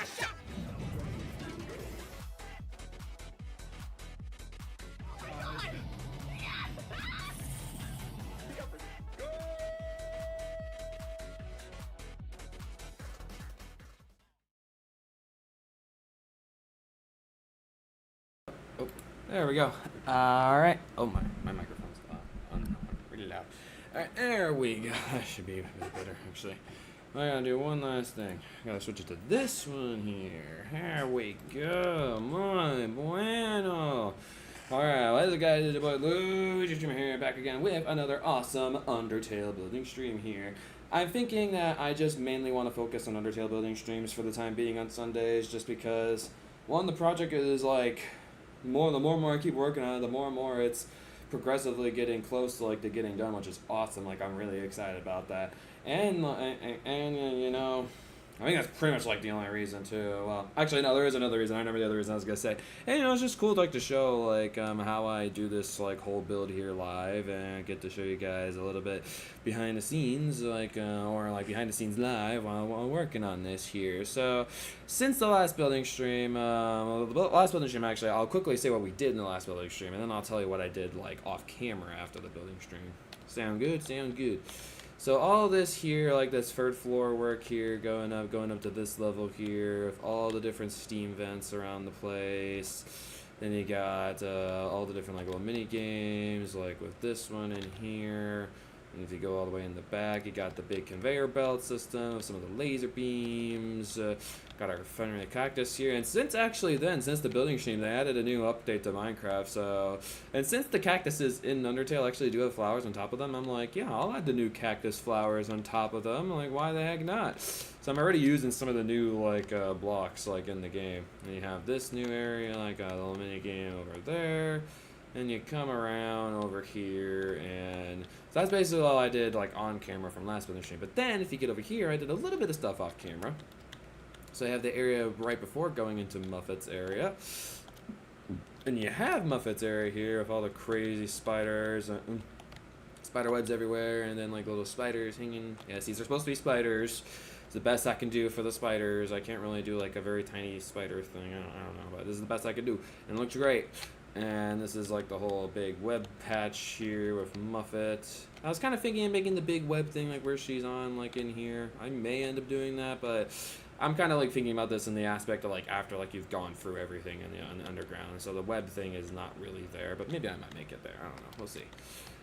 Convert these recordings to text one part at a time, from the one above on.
Oh, there we go. Alright. Oh, my microphone's really loud. Alright, there we go. That should be a bit better, actually. I gotta do one last thing. I gotta switch it to this one here. There we go. Muy bueno. Alright, what's up, guys? It's your boy Luigi Streamer here, back again with another awesome Undertale building stream here. I'm thinking that I just mainly want to focus on Undertale building streams for the time being on Sundays, just because, one, the project is like, the more and more I keep working on it, the more and more it's progressively getting close to like to getting done, which is awesome. Like, I'm really excited about that. And you know, I think that's pretty much like the only reason too. Well, actually no, there is another reason. I remember the other reason I was gonna say. And you know, it's just cool like to show like how I do this like whole build here live, and get to show you guys a little bit behind the scenes, like or like behind the scenes live while working on this here. So since the last building stream, actually, I'll quickly say what we did in the last building stream, and then I'll tell you what I did like off camera after the building stream. Sound good? Sound good. So all this here, like this third floor work here, going up to this level here, with all the different steam vents around the place. Then you got all the different like little mini games, like with this one in here. And if you go all the way in the back, you got the big conveyor belt system with some of the laser beams. Got our friendly cactus here. And since the building stream, they added a new update to Minecraft. So, and since the cactuses in Undertale actually do have flowers on top of them, I'm like, yeah, I'll add the new cactus flowers on top of them. I'm like, why the heck not? So I'm already using some of the new like blocks like in the game. And you have this new area, like a little mini game over there. And you come around over here, and so that's basically all I did like on camera from last building stream. But then if you get over here, I did a little bit of stuff off camera. So I have the area right before going into Muffet's area, and you have Muffet's area here with all the crazy spiders, spider webs everywhere, and then like little spiders hanging. Yes, these are supposed to be spiders. It's the best I can do for the spiders. I can't really do like a very tiny spider thing. I don't know, but this is the best I can do, and it looks great. And this is like the whole big web patch here with Muffet. I was kind of thinking of making the big web thing like where she's on like in here. I may end up doing that, but I'm kind of like thinking about this in the aspect of like after like you've gone through everything in the underground. So the web thing is not really there, but maybe I might make it there. I don't know. We'll see.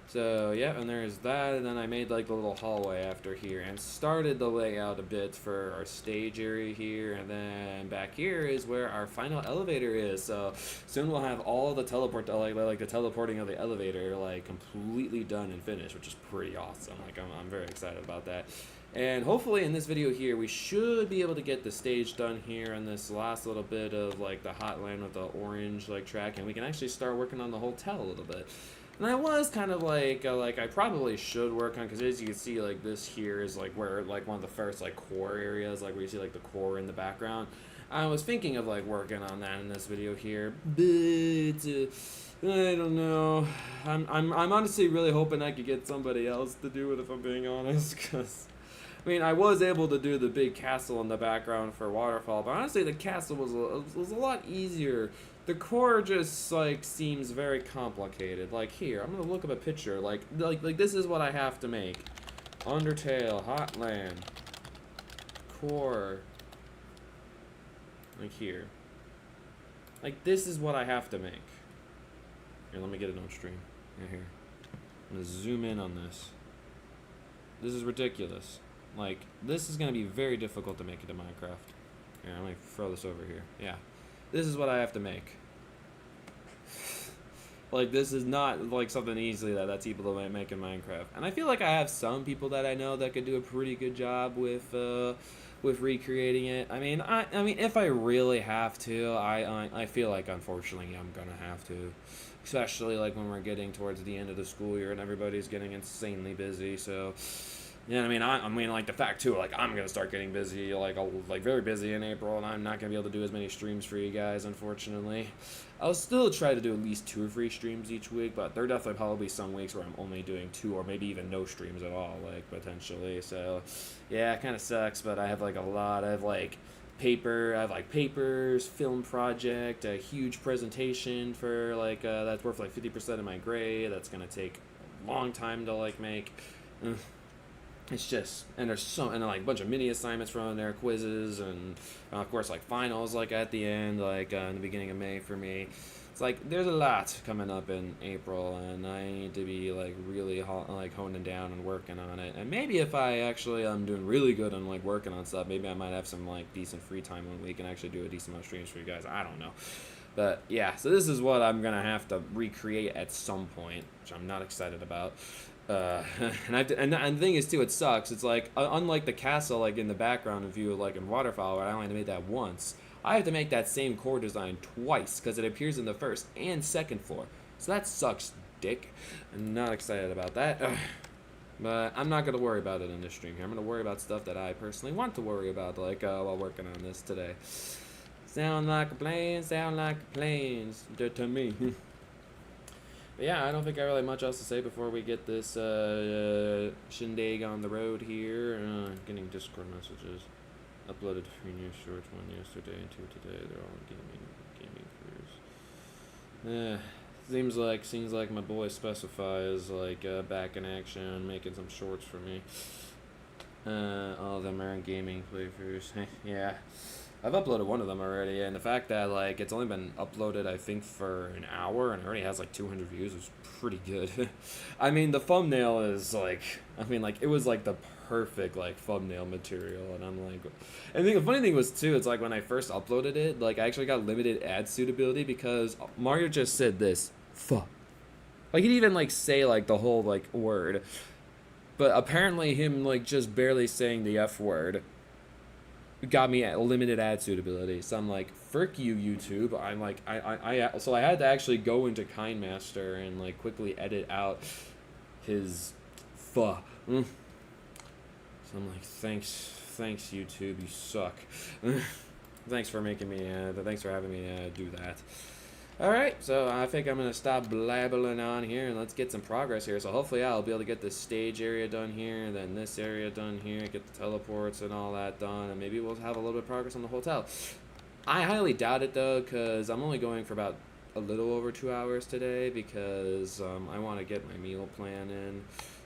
So yeah, and there's that, and then I made like the little hallway after here and started the layout a bit for our stage area here, and then back here is where our final elevator is. So soon we'll have all the like the teleporting of the elevator like completely done and finished, which is pretty awesome. Like I'm very excited about that. And hopefully in this video here, we should be able to get the stage done here and this last little bit of like the Hotland with the orange like track, and we can actually start working on the hotel a little bit. And I was kind of like I probably should work on, because as you can see, like this here is like where like one of the first like core areas, like where you see like the core in the background. I was thinking of like working on that in this video here, but I don't know. I'm honestly really hoping I could get somebody else to do it, if I'm being honest, because I mean, I was able to do the big castle in the background for Waterfall, but honestly the castle was a lot easier. The core just like seems very complicated. Like here, I'm gonna look up a picture. Like this is what I have to make. Undertale, Hotland, core. Like here. Like this is what I have to make. Here, let me get it on stream. Right here. I'm gonna zoom in on this. This is ridiculous. Like, this is gonna be very difficult to make into Minecraft. Here, I'm gonna throw this over here. Yeah. This is what I have to make. Like, this is not like something easily that's able to make in Minecraft. And I feel like I have some people that I know that could do a pretty good job with recreating it. I mean, if I really have to, I feel like unfortunately I'm gonna have to, especially like when we're getting towards the end of the school year and everybody's getting insanely busy. So. Yeah, I mean, like the fact too, like I'm gonna start getting busy, like very busy in April, and I'm not gonna be able to do as many streams for you guys, unfortunately. I'll still try to do at least 2 or 3 streams each week, but there are definitely probably some weeks where I'm only doing 2 or maybe even no streams at all, like potentially. So, yeah, it kind of sucks, but I have like a lot of like paper. I have like papers, film project, a huge presentation for like that's worth like 50% of my grade. That's gonna take a long time to like make. It's just, and there's like a bunch of mini assignments from there, quizzes, and of course like finals like at the end, like in the beginning of May for me. It's like there's a lot coming up in April, and I need to be like really like honing down and working on it. And maybe if I actually am doing really good on like working on stuff, maybe I might have some like decent free time one week and actually do a decent amount of streams for you guys. I don't know. But yeah, so this is what I'm gonna have to recreate at some point, which I'm not excited about. And the thing is too, it sucks. It's like unlike the castle like in the background view like in Waterfall, where I only made that once. I have to make that same core design twice because it appears in the first and second floor. So that sucks, dick. I'm not excited about that. But I'm not gonna worry about it in this stream here. I'm gonna worry about stuff that I personally want to worry about, like while working on this today. Sound like a plane, to me. But yeah, I don't think I really have much else to say before we get this shindig on the road here. Getting Discord messages. Uploaded 3 new shorts, 1 yesterday and 2 today. They're all gaming careers. Seems like my boy Specify is like back in action, making some shorts for me. All of them are in gaming playthroughs. Yeah. I've uploaded one of them already, and the fact that like it's only been uploaded I think for an hour and it already has like 200 views is pretty good. I mean, the thumbnail is like, it was like the perfect like thumbnail material, and I'm like, and the funny thing was too, it's like when I first uploaded it, like I actually got limited ad suitability because Mario just said this fuck, like he didn't even like say like the whole like word, but apparently him like just barely saying the F word got me at limited ad suitability. So I'm like, frick you, YouTube. I'm like, so I had to actually go into KindMaster and like quickly edit out his fuh. So I'm like, thanks YouTube, you suck. Thanks for making me, thanks for having me do that. Alright, so I think I'm going to stop blabbling on here and let's get some progress here. So hopefully I'll be able to get this stage area done here, and then this area done here, get the teleports and all that done, and maybe we'll have a little bit of progress on the hotel. I highly doubt it though, because I'm only going for about a little over 2 hours today, because I want to get my meal plan in.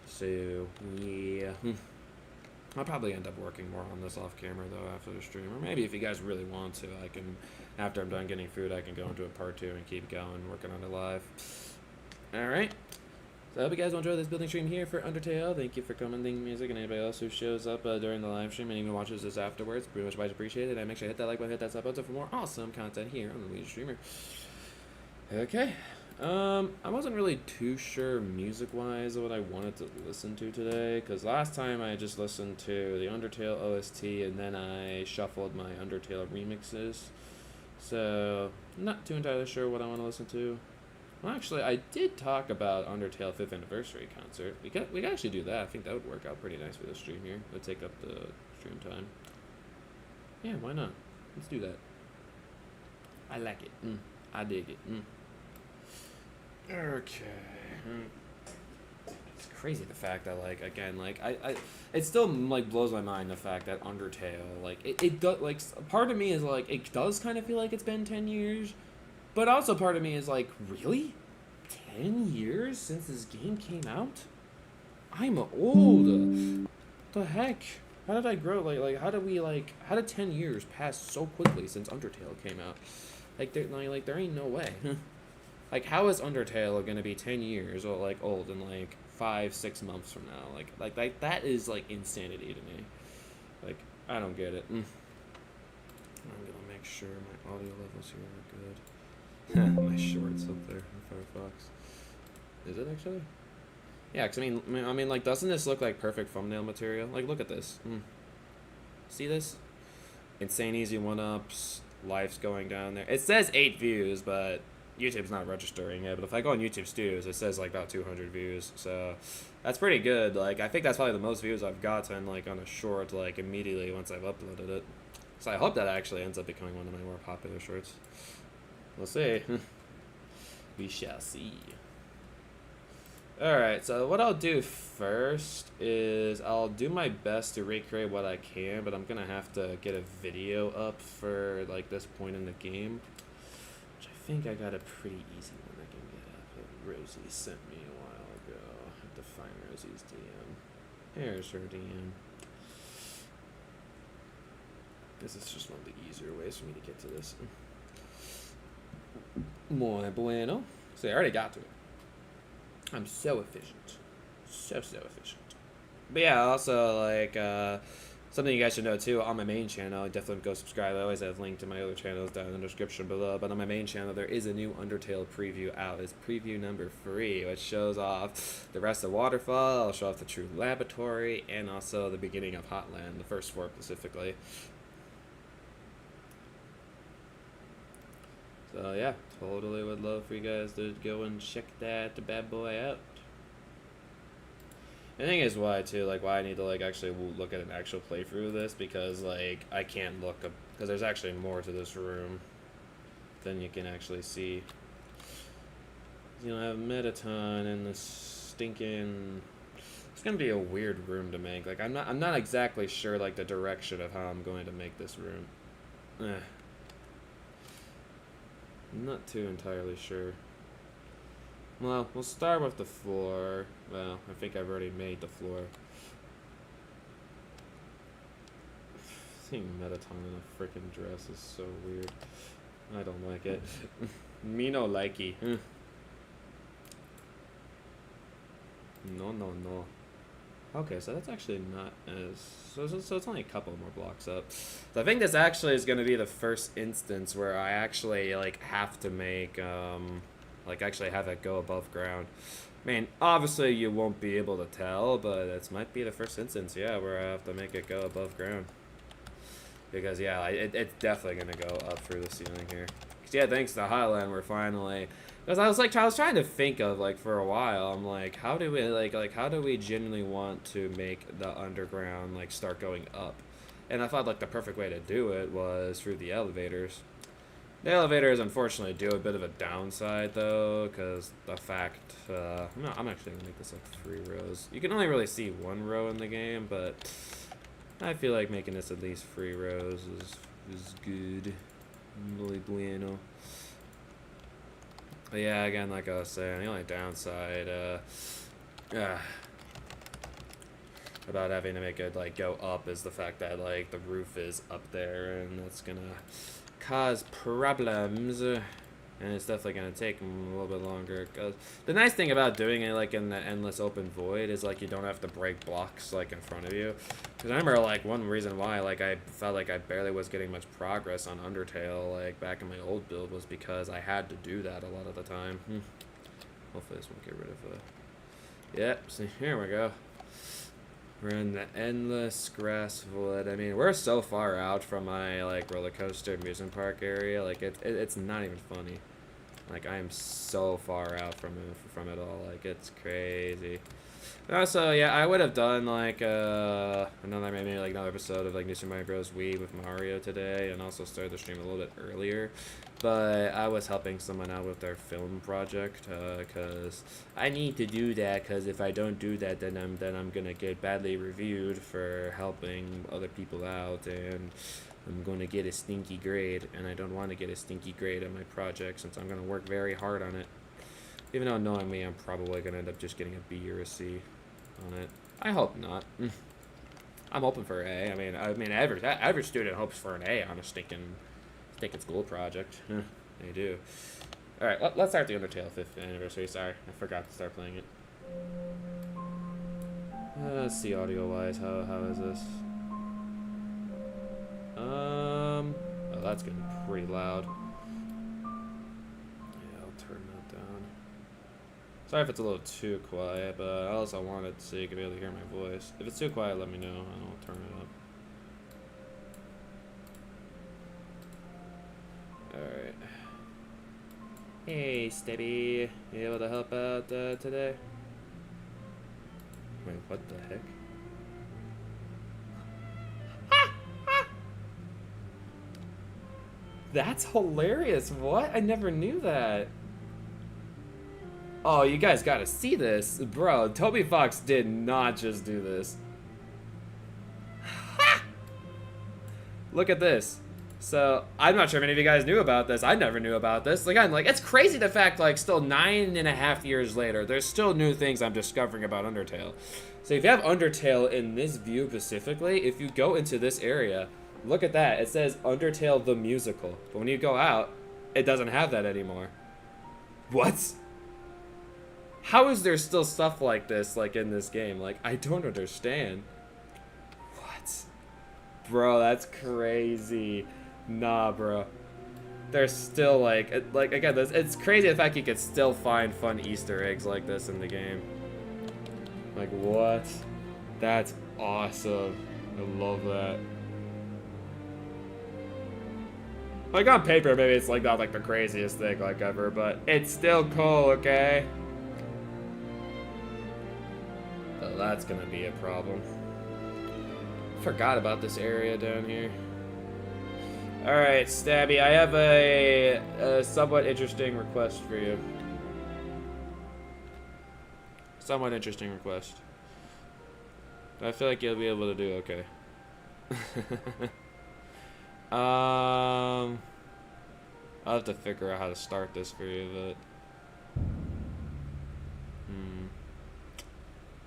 So, yeah. I'll probably end up working more on this off camera though after the stream, or maybe if you guys really want to, I can, after I'm done getting food, I can go into a part 2 and keep going, working on it live. Alright, so I hope you guys will enjoy this building stream here for Undertale. Thank you for commenting music, and anybody else who shows up during the live stream and even watches this afterwards, pretty much much appreciated. And make sure to hit that like button, hit that sub button for more awesome content here on the Lead Streamer. Okay. I wasn't really too sure music-wise what I wanted to listen to today, because last time I just listened to the Undertale OST and then I shuffled my Undertale remixes, so I'm not too entirely sure what I want to listen to. Well, actually, I did talk about Undertale 5th Anniversary Concert. We could actually do that. I think that would work out pretty nice for the stream here. It would take up the stream time. Yeah, why not? Let's do that. I like it. I dig it. Okay. It's crazy the fact that like again like I it still like blows my mind the fact that Undertale like it does like part of me is like it does kind of feel like it's been 10 years, but also part of me is like, really? 10 years since this game came out? I'm old. The heck? How did I grow? Like how did 10 years pass so quickly since Undertale came out? Like there ain't no way. Like, how is Undertale gonna be 10 years or like old in like 5-6 months from now? Like that is like insanity to me. Like, I don't get it. I'm gonna make sure my audio levels here are good. My shorts up there in Firefox. Is it actually? Yeah, cause I mean, like, doesn't this look like perfect thumbnail material? Like, look at this. See this? Insane easy 1-ups. Life's going down there. It says 8 views, but YouTube's not registering it, but if I go on YouTube Studios, it says like about 200 views, so that's pretty good. Like, I think that's probably the most views I've gotten like on a short like immediately once I've uploaded it. So I hope that actually ends up becoming one of my more popular shorts. We'll see. We shall see. Alright, so what I'll do first is I'll do my best to recreate what I can, but I'm gonna have to get a video up for like this point in the game. Which I think I got a pretty easy one I can get up that Rosie sent me a while ago. I have to find Rosie's DM. Here's her DM. This is just one of the easier ways for me to get to this. Muy bueno. So I already got to it. I'm so efficient. So efficient. But yeah, also, like, something you guys should know, too, on my main channel, definitely go subscribe. I always have a link to my other channels down in the description below. But on my main channel, there is a new Undertale preview out. It's preview number 3, which shows off the rest of Waterfall. I'll show off the True Laboratory, and also the beginning of Hotland, the first 4 specifically. So yeah, totally would love for you guys to go and check that bad boy out. The thing is why I need to like actually look at an actual playthrough of this, because like I can't look up, because there's actually more to this room than you can actually see. You don't have Metaton and the stinking. It's gonna be a weird room to make. Like I'm not exactly sure like the direction of how I'm going to make this room. I'm not too entirely sure. Well, we'll start with the floor. Well, I think I've already made the floor. Seeing Metaton in a freaking dress is so weird. I don't like it. Me no likey. No. Okay, so that's actually not as... So it's only a couple more blocks up. So I think this actually is going to be the first instance where I actually, like, have to make, like, actually have it go above ground. I mean, obviously you won't be able to tell, but this might be the first instance, yeah, where I have to make it go above ground. Because, yeah, it's definitely going to go up through the ceiling here. Because, yeah, thanks to Hotland, we're finally... Because I was trying to think of, like, for a while, I'm like, how do we, how do we genuinely want to make the underground, like, start going up? And I thought, like, the perfect way to do it was through the elevators. The elevators, unfortunately, do a bit of a downside, though, because the fact, I'm actually going to make this, like, 3 rows. You can only really see 1 row in the game, but I feel like making this at least 3 rows is good. Muy bueno. But yeah, again, like I was saying, the only downside about having to make it like go up is the fact that like the roof is up there, and that's gonna cause problems. And it's definitely gonna take a little bit longer. Cause the nice thing about doing it like in the endless open void is like you don't have to break blocks like in front of you. Cause I remember like one reason why like I felt like I barely was getting much progress on Undertale like back in my old build was because I had to do that a lot of the time. Hopefully this won't get rid of it. Yep. See, here we go. We're in the endless grass wood. I mean, we're so far out from my like roller coaster amusement park area. Like it's not even funny. Like I am so far out from it all. Like it's crazy. Also, yeah, I would have done like maybe another episode of like New Super Mario Bros. Wii with Mario today, and also started the stream a little bit earlier. But I was helping someone out with their film project because I need to do that. Because if I don't do that, then I'm gonna get badly reviewed for helping other people out, and I'm going to get a stinky grade, and I don't want to get a stinky grade on my project since I'm going to work very hard on it. Even though knowing me, I'm probably going to end up just getting a B or a C on it. I hope not. I'm hoping for an A. I mean, every student hopes for an A on a stinking school project. They do. All right, let's start the Undertale 5th anniversary. Sorry, I forgot to start playing it. Let's see audio-wise. How is this? Oh, that's getting pretty loud. Yeah, I'll turn that down. Sorry if it's a little too quiet, but I also wanted so you could be able to hear my voice. If it's too quiet, let me know, and I'll turn it up. Alright. Hey, Steady. You able to help out today? Wait, what the heck? That's hilarious. What? I never knew that. Oh, you guys gotta see this. Bro, Toby Fox did not just do this. Look at this. So, I'm not sure if any of you guys knew about this. I never knew about this. Again, like, it's crazy the fact, like, still 9.5 years later, there's still new things I'm discovering about Undertale. So if you have Undertale in this view specifically, if you go into this area, look at that. It says Undertale the Musical. But when you go out, it doesn't have that anymore. What? How is there still stuff like this, like, in this game? Like, I don't understand. What? Bro, that's crazy. Nah, bro. There's still, like again, it's crazy the fact you could still find fun Easter eggs like this in the game. Like, what? That's awesome. I love that. Like, on paper, maybe it's, like, not, like, the craziest thing, like, ever, but it's still cool, okay? Oh, that's gonna be a problem. Forgot about this area down here. Alright, Stabby, I have a somewhat interesting request for you. Somewhat interesting request. I feel like you'll be able to do okay. I'll have to figure out how to start this for you, but...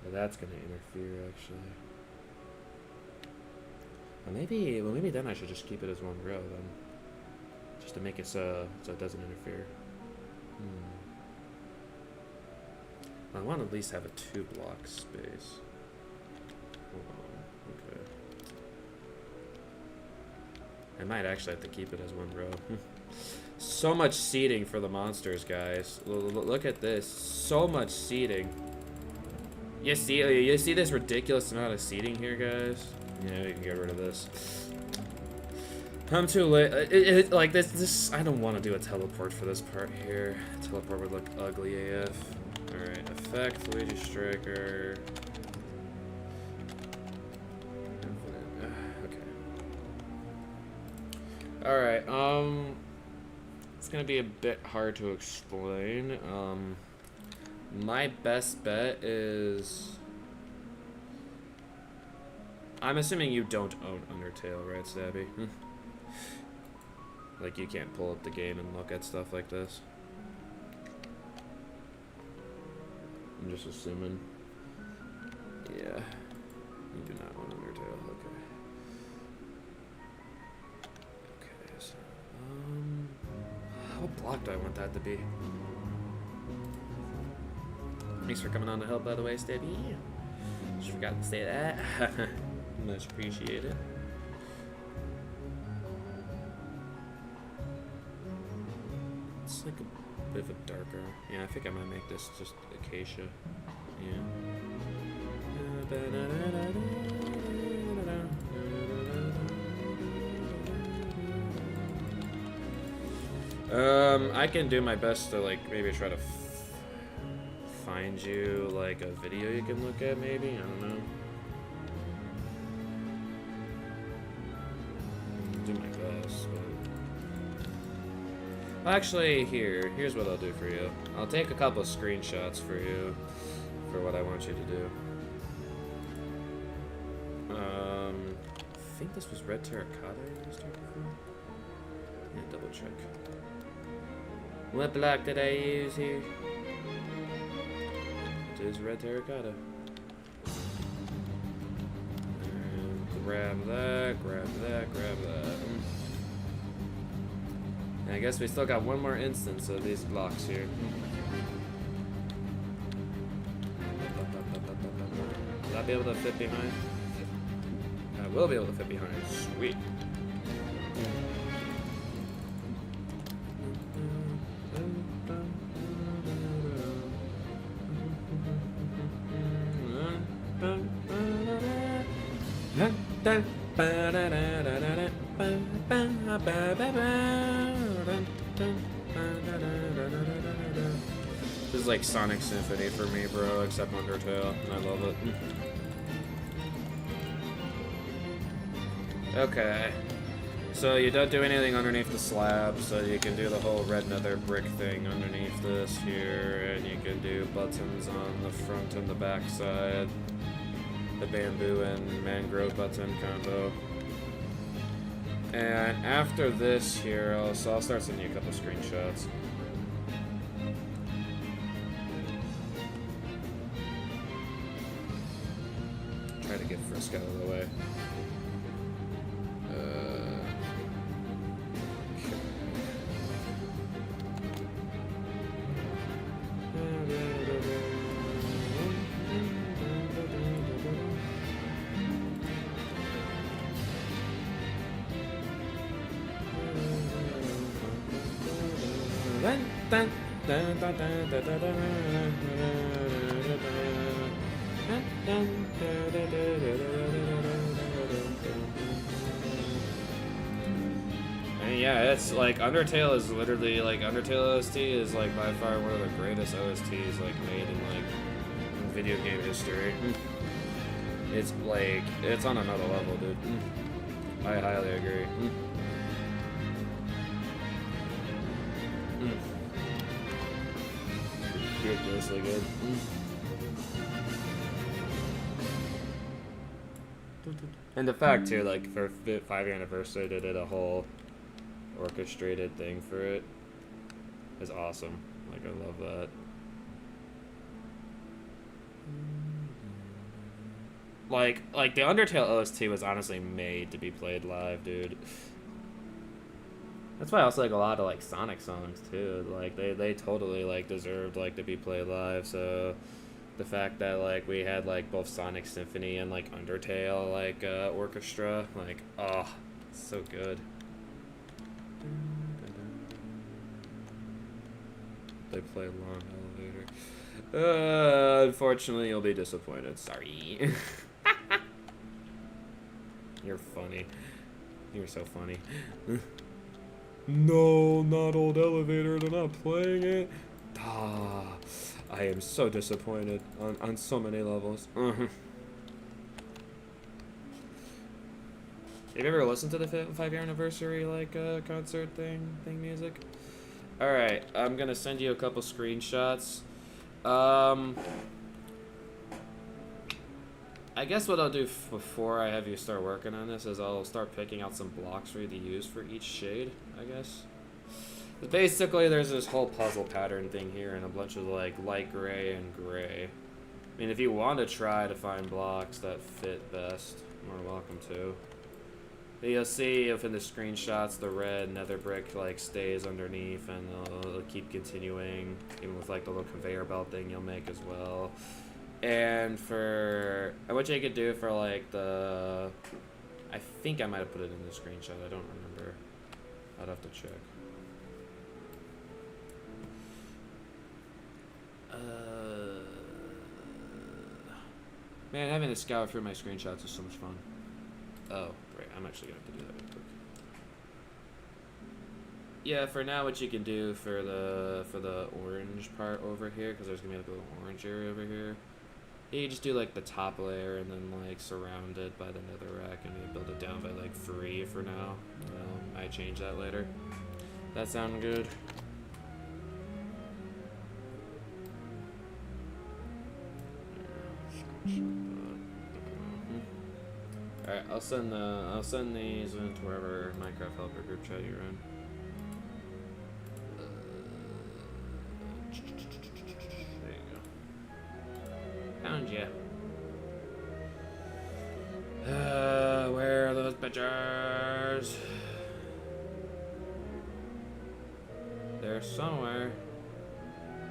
Well, that's gonna interfere, actually. Well, maybe then I should just keep it as one row, then. Just to make it so it doesn't interfere. I want to at least have a 2-block space. Hold on, okay. I might actually have to keep it as one row. So much seating for the monsters, guys. Look at this. So much seating. You see this ridiculous amount of seating here, guys? Yeah, we can get rid of this. I'm too late. Like this. I don't want to do a teleport for this part here. Teleport would look ugly AF. All right, effect Luigi Striker. Okay. All right. It's gonna be a bit hard to explain. My best bet is... I'm assuming you don't own Undertale, right, Stabby? Like, you can't pull up the game and look at stuff like this. I'm just assuming. Yeah. You do not own Undertale, okay. Okay, so... what block do I want that to be? Thanks for coming on to help, by the way, Stabby. Just forgot to say that. Much appreciated. It's like a bit of a darker. Yeah, I think I might make this just acacia. Yeah. I can do my best to, like, maybe try to find you, like, a video you can look at, maybe? I don't know. Do my best, but... Well, actually, here's what I'll do for you. I'll take a couple of screenshots for you, for what I want you to do. I think this was red terracotta I used here before? Yeah, double check. What block did I use here? It is red terracotta. And grab that, grab that, grab that. And I guess we still got one more instance of these blocks here. Will I be able to fit behind? I will be able to fit behind. Sweet. This is like Sonic Symphony for me, bro, except Undertale, and I love it. Okay. So you don't do anything underneath the slab, so you can do the whole red nether brick thing underneath this here, and you can do buttons on the front and the back side. The bamboo and mangrove button combo. And after this here, I'll start sending you a couple screenshots. Try to get Frisk out of the way. And yeah, it's like Undertale is literally like Undertale OST is like by far one of the greatest OSTs like made in like video game history. It's like it's on another level, dude. I highly agree. Ridiculously good. And the fact too, like for 5th anniversary, they did a whole orchestrated thing for it. Is awesome. Like I love that. Like the Undertale OST was honestly made to be played live, dude. That's why I also like a lot of like Sonic songs too. Like they totally like deserved like to be played live. So the fact that like we had like both Sonic Symphony and like Undertale like orchestra, like oh, so good. They play Long Elevator. Unfortunately, you'll be disappointed. Sorry. You're funny. You're so funny. No, not Old Elevator. They're not playing it. Ah, I am so disappointed on so many levels. Have you ever listened to the 5th anniversary like concert thing music? All right, I'm gonna send you a couple screenshots. I guess what I'll do before I have you start working on this is I'll start picking out some blocks for you to use for each shade, I guess. But basically, there's this whole puzzle pattern thing here and a bunch of like light gray and gray. I mean, if you want to try to find blocks that fit best, you're more welcome to. But you'll see if in the screenshots the red nether brick like stays underneath and it'll keep continuing, even with like the little conveyor belt thing you'll make as well. And for what you could do for like the, I think I might have put it in the screenshot. I don't remember. I'd have to check. Man, having to scour through my screenshots is so much fun. Oh, right. I'm actually gonna have to do that real quick. Yeah, for now, what you can do for the orange part over here, because there's gonna be like a little orange area over here. You just do like the top layer and then like surround it by the netherrack and you build it down by like 3 for now. I change that later. That sound good? Alright, I'll send these into wherever Minecraft helper group chat you're in. There you go. Found ya. Where are those pictures? They're somewhere.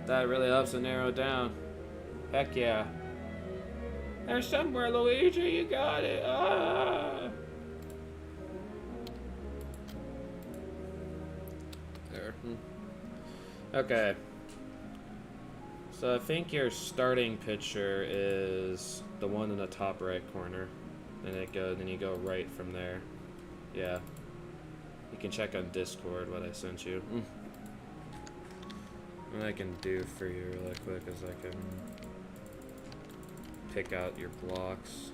That really helps to narrow it down. Heck yeah. They're somewhere, Luigi. You got it. Ah. There. Okay. So I think your starting picture is the one in the top right corner. Then you go right from there. Yeah. You can check on Discord what I sent you. What I can do for you really quick is I can pick out your blocks.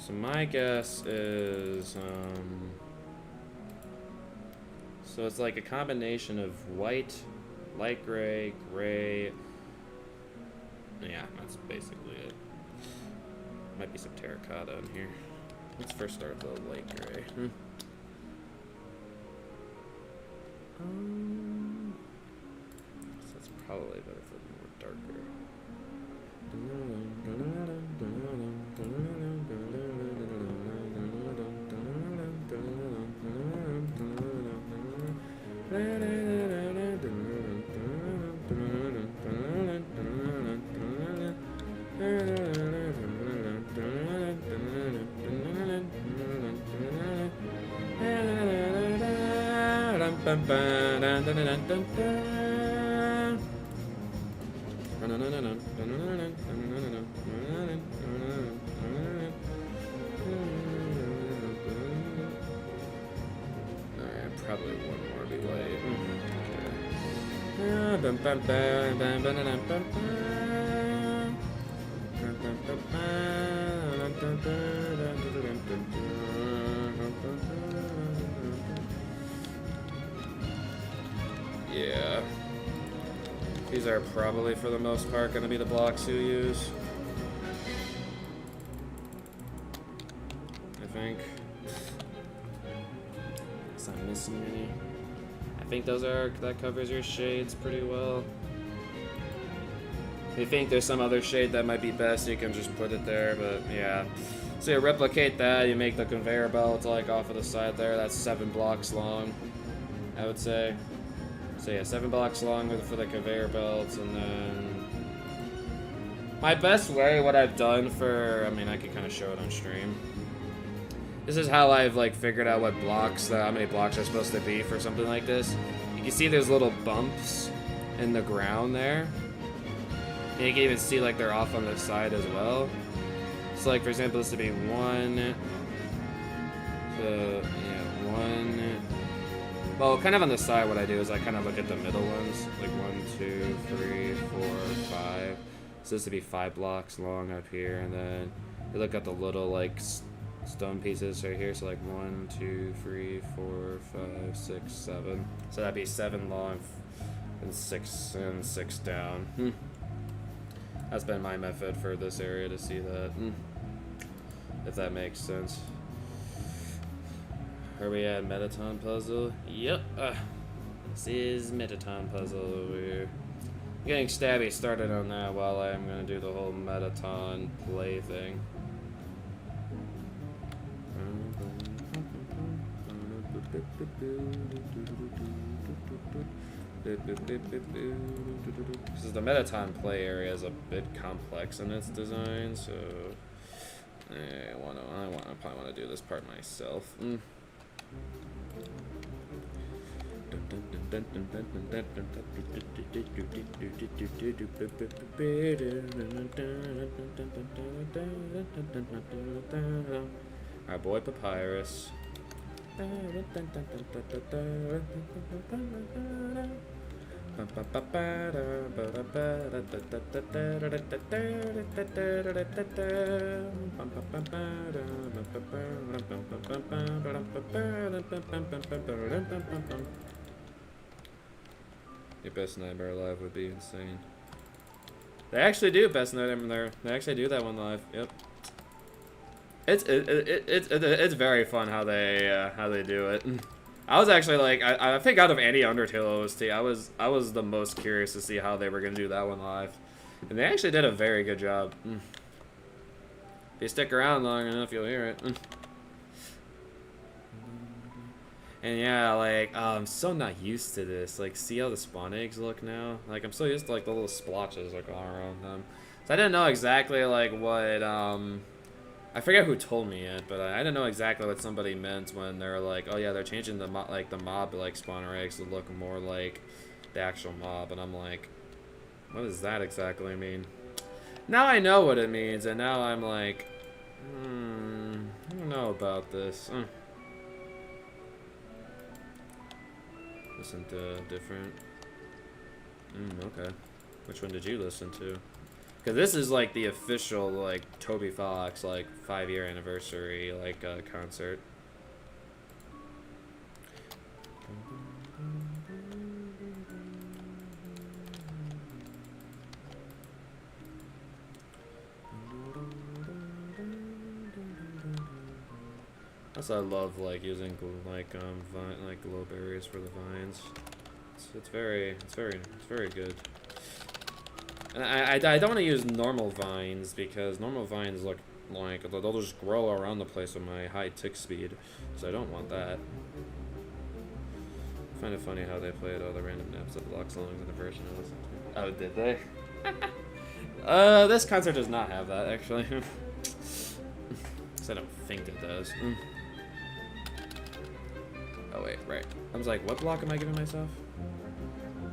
So my guess is, so it's like a combination of white, light gray, gray. Yeah, that's basically it. Might be some terracotta in here. Let's first start with the light gray. So that's probably better for the more darker. Probably one more be late. Yeah. These are probably, for the most part, going to be the blocks you use. I think. Guess I'm missing any. I think that covers your shades pretty well. If you think there's some other shade that might be best, you can just put it there, but yeah. So you replicate that, you make the conveyor belt like off of the side there. That's 7 blocks long, I would say. So yeah, 7 blocks long for the conveyor belts, and then my best way, what I've done for, I mean, I can kind of show it on stream. This is how I've like figured out what blocks, how many blocks are supposed to be for something like this. You can see there's little bumps in the ground there. And you can even see like they're off on the side as well. So like for example, this would be 1. So yeah, 1. Well, kind of on the side, what I do is I kind of look at the middle ones, like 1, 2, 3, 4, 5. So this would be 5 blocks long up here, and then you look at the little like stone pieces right here. So like 1, 2, 3, 4, 5, 6, 7. So that'd be 7 long and 6 down. That's been my method for this area to see that, if that makes sense. Are we at Metaton Puzzle? Yep. This is Metaton Puzzle. We're getting Stabby started on that while I'm gonna do the whole Metaton play thing. Because the Metaton play area is a bit complex in its design, so I probably want to do this part myself. Our boy Papyrus. Your best nightmare live would be insane. They actually do best nightmare. They actually do that one live. Yep. It's very fun how they do it. I was actually like, I think out of any Undertale OST, I was the most curious to see how they were gonna do that one live, and they actually did a very good job. If you stick around long enough, you'll hear it. And yeah, like, I'm so not used to this. Like, see how the spawn eggs look now? Like, I'm so used to like the little splotches like all around them. So I didn't know exactly like what I forget who told me it, but I didn't know exactly what somebody meant when they were like, oh yeah, they're changing the mob like spawner eggs to look more like the actual mob, and I'm like, what does that exactly mean? Now I know what it means, and now I'm like, I don't know about this. Listen to different. Okay. Which one did you listen to? Cause this is like the official like Toby Fox like 5-year anniversary like concert. Also, I love like using like glow berries for the vines. It's very good. And I don't want to use normal vines because normal vines look like they'll just grow around the place with my high tick speed, so I don't want that. I find it funny how they played all the random naps of block songs in the version I listened to. Oh, did they? This concert does not have that actually. Cause I don't think it does. Oh wait, right. I was like, what block am I giving myself?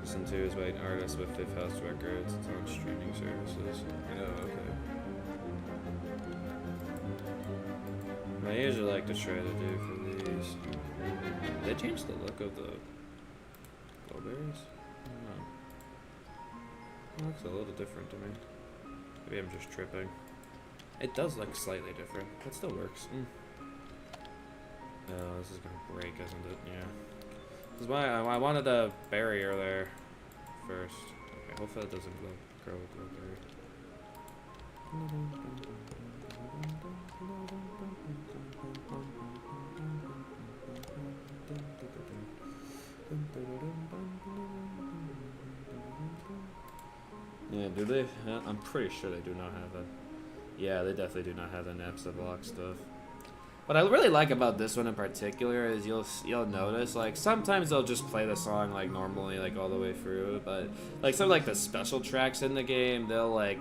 Listen to is by an artist with Fifth House Records. It's on streaming services. Oh, okay. I usually like to try to do for these. They changed the look of the blueberries? I don't know. It looks a little different to me. Maybe I'm just tripping. It does look slightly different. It still works. Oh, this is gonna break, isn't it? Yeah. This is why I wanted a barrier there first. Okay, hopefully it doesn't grow a blueberry. Yeah, do they? I'm pretty sure they do not have that. Yeah, they definitely do not have the Napsa block stuff. What I really like about this one in particular is you'll notice like sometimes they'll just play the song like normally like all the way through, but like some of like the special tracks in the game they'll like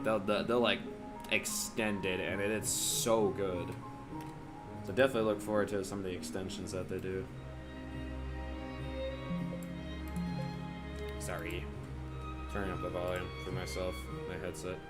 extend it and it's so good. So definitely look forward to some of the extensions that they do. Sorry, turning up the volume for myself, my headset.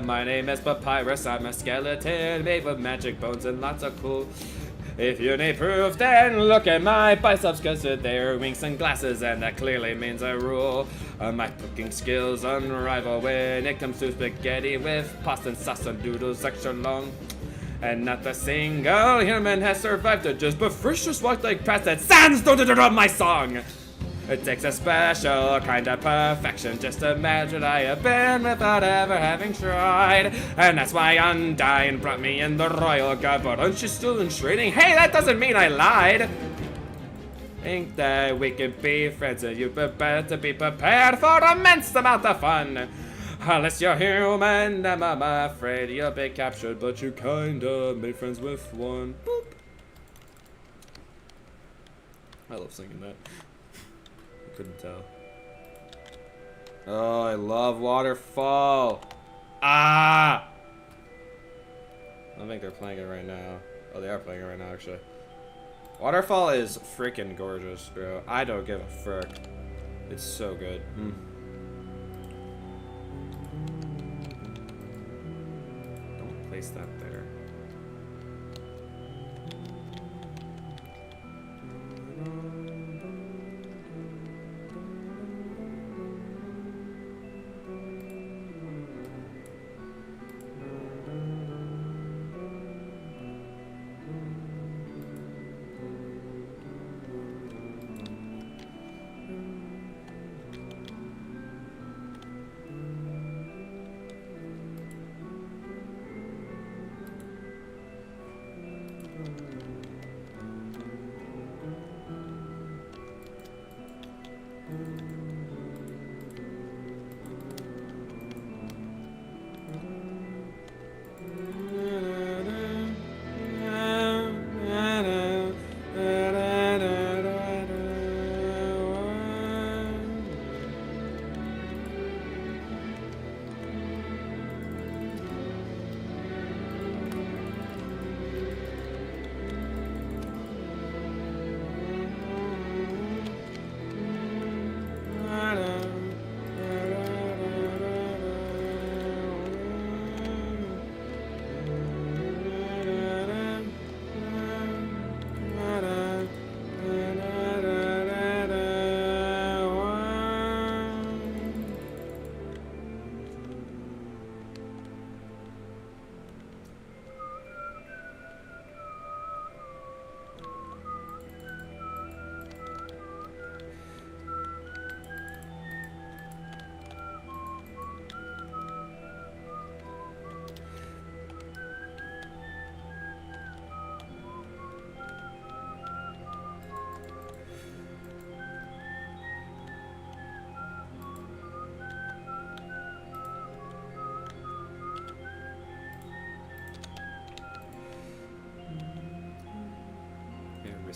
My name is Papyrus, I'm a skeleton made with magic bones and lots of cool. If you need proof, then look at my biceps, cause they're wings and glasses, and that clearly means a rule. My cooking skills unrivaled when it comes to spaghetti with pasta and sauce and noodles extra long. And not a single human has survived it just, but first just walked like past that sans don't interrupt my song. It takes a special kind of perfection just to imagine I have been without ever having tried. And that's why Undyne brought me in the royal guard, but aren't you still in training? Hey, that doesn't mean I lied. Think that we can be friends and you better be prepared for an immense amount of fun. Unless you're human, I'm afraid you'll be captured, but you kinda made friends with one. Boop. I love singing that. You couldn't tell. Oh, I love Waterfall. Ah! I don't think they're playing it right now. Oh, they are playing it right now, actually. Waterfall is freaking gorgeous, bro. I don't give a frick. It's so good. Place that there.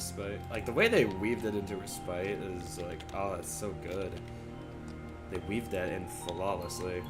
respite. Like, the way they weaved it into respite is like, oh, it's so good. They weaved that in flawlessly.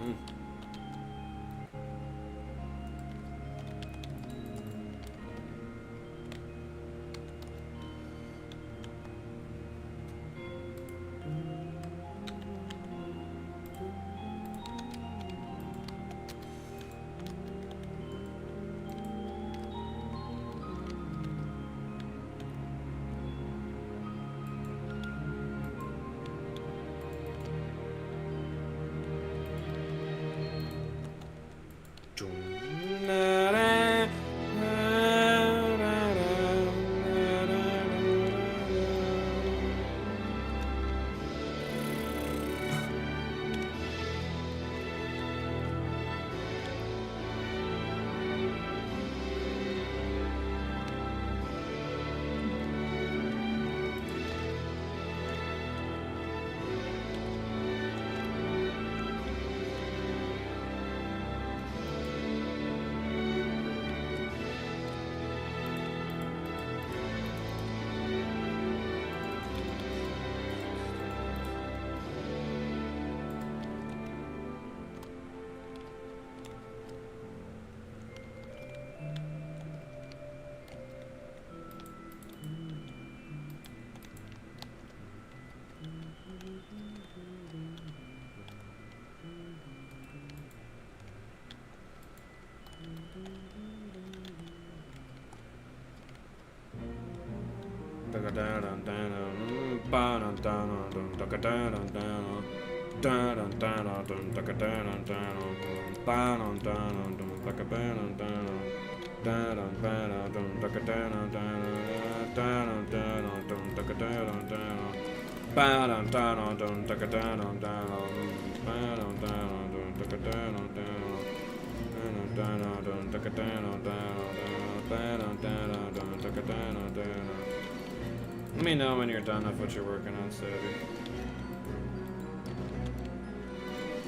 Let me know when you're done with what you're working on, Sadie.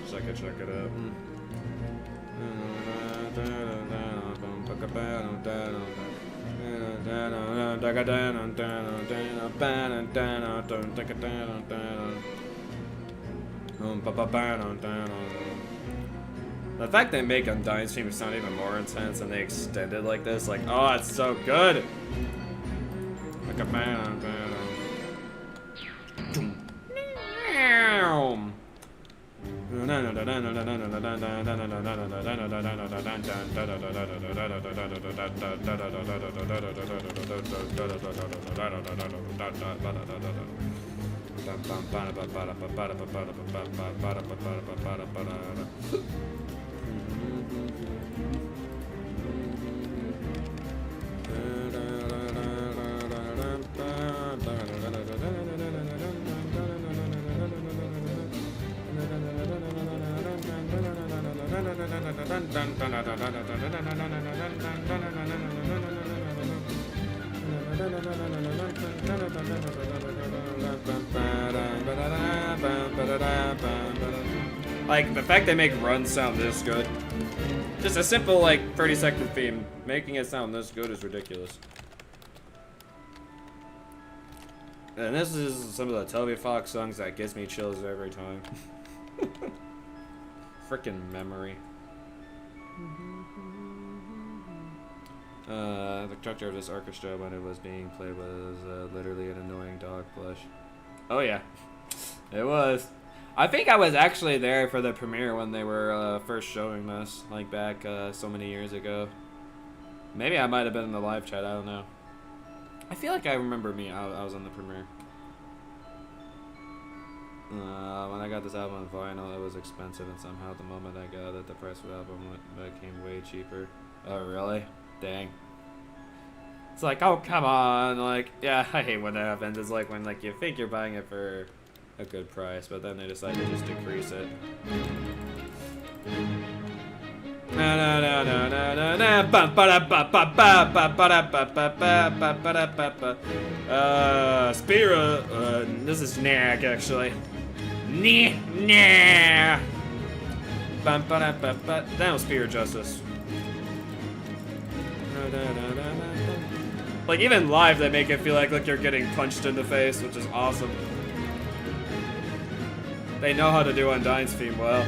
So I can check it out. The fact they make Undying Stream sound even more intense and they extend it like this, like, oh, it's so good! Like, the fact they make runs sound this good. Just a simple, like, 30-second theme. Making it sound this good is ridiculous. And this is some of the Toby Fox songs that gives me chills every time. Frickin' memory. The conductor of this orchestra when it was being played was literally an annoying dog plush. Oh yeah, it was. I think I was actually there for the premiere when they were first showing this, like back so many years ago. Maybe I might have been in the live chat, I don't know. I feel like I remember I was on the premiere. When I got this album on vinyl, it was expensive, and somehow the moment I got it, the price of the album became way cheaper. Oh, really? Dang. It's like, oh, come on. Like, yeah, I hate when that happens. It's like when, like, you think you're buying it for a good price, but then they decide to just decrease it. Spira, this is Nag, actually. Nah. That was Spear Justice. Like, even live, they make it feel like you're getting punched in the face, which is awesome. They know how to do Undyne's theme well.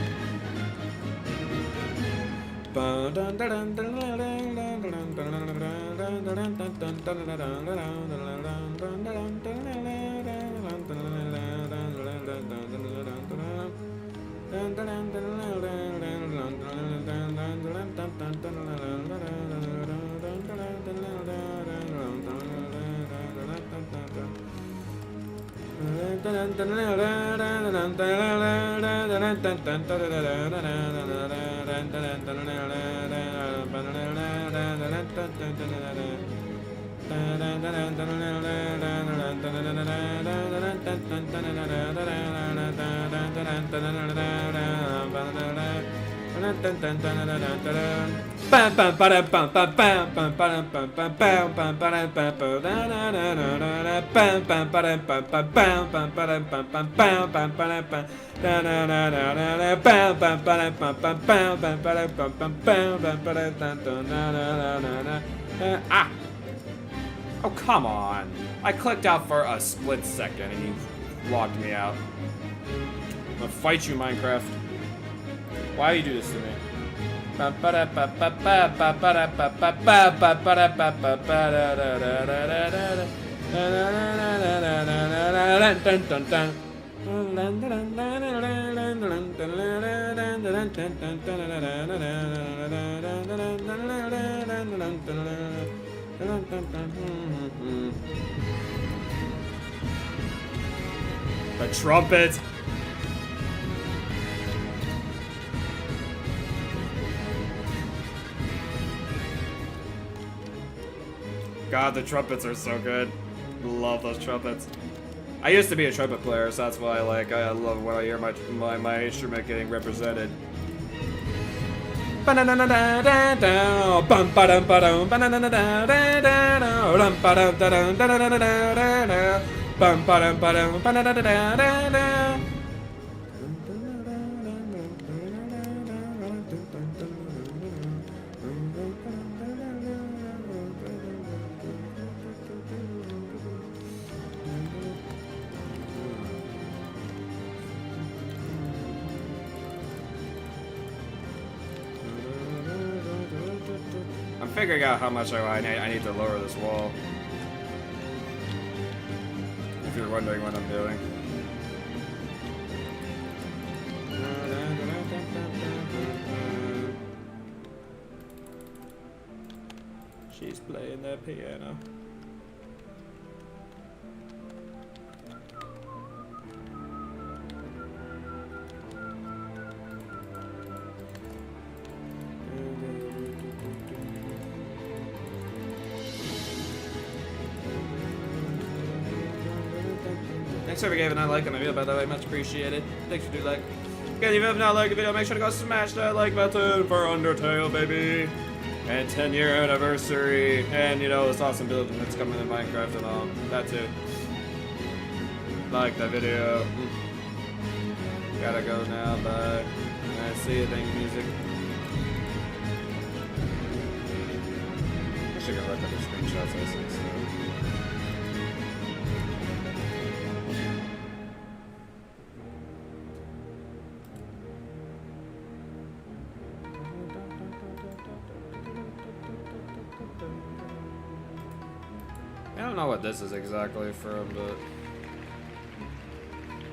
Ah! Oh, come on. I clicked out for a split second and you locked me out. I'm gonna fight you, Minecraft. Why do you do this to me? The trumpet. God, the trumpets are so good. Love those trumpets. I used to be a trumpet player, so that's why I love when I hear my instrument getting represented. I'm figuring out how much I need to lower this wall. If you're wondering what I'm doing. She's playing the piano. Thanks for giving a like on the video, by the way, much appreciated. Thanks for doing like. Again, if you have not liked the video, make sure to go smash that like button for Undertale, baby. And 10-year anniversary, and you know, this awesome build that's coming in Minecraft and all. That too. Like that video. Gotta go now, bye. See you, thank music. I should go look at the screenshots I see. I don't know what this is exactly from, but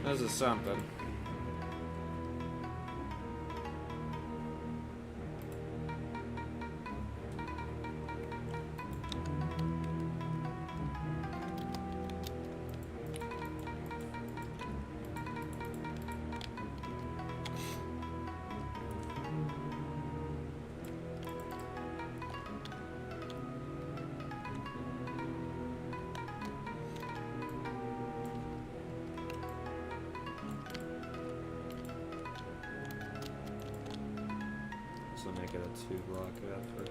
this is something. So make it a 2-block after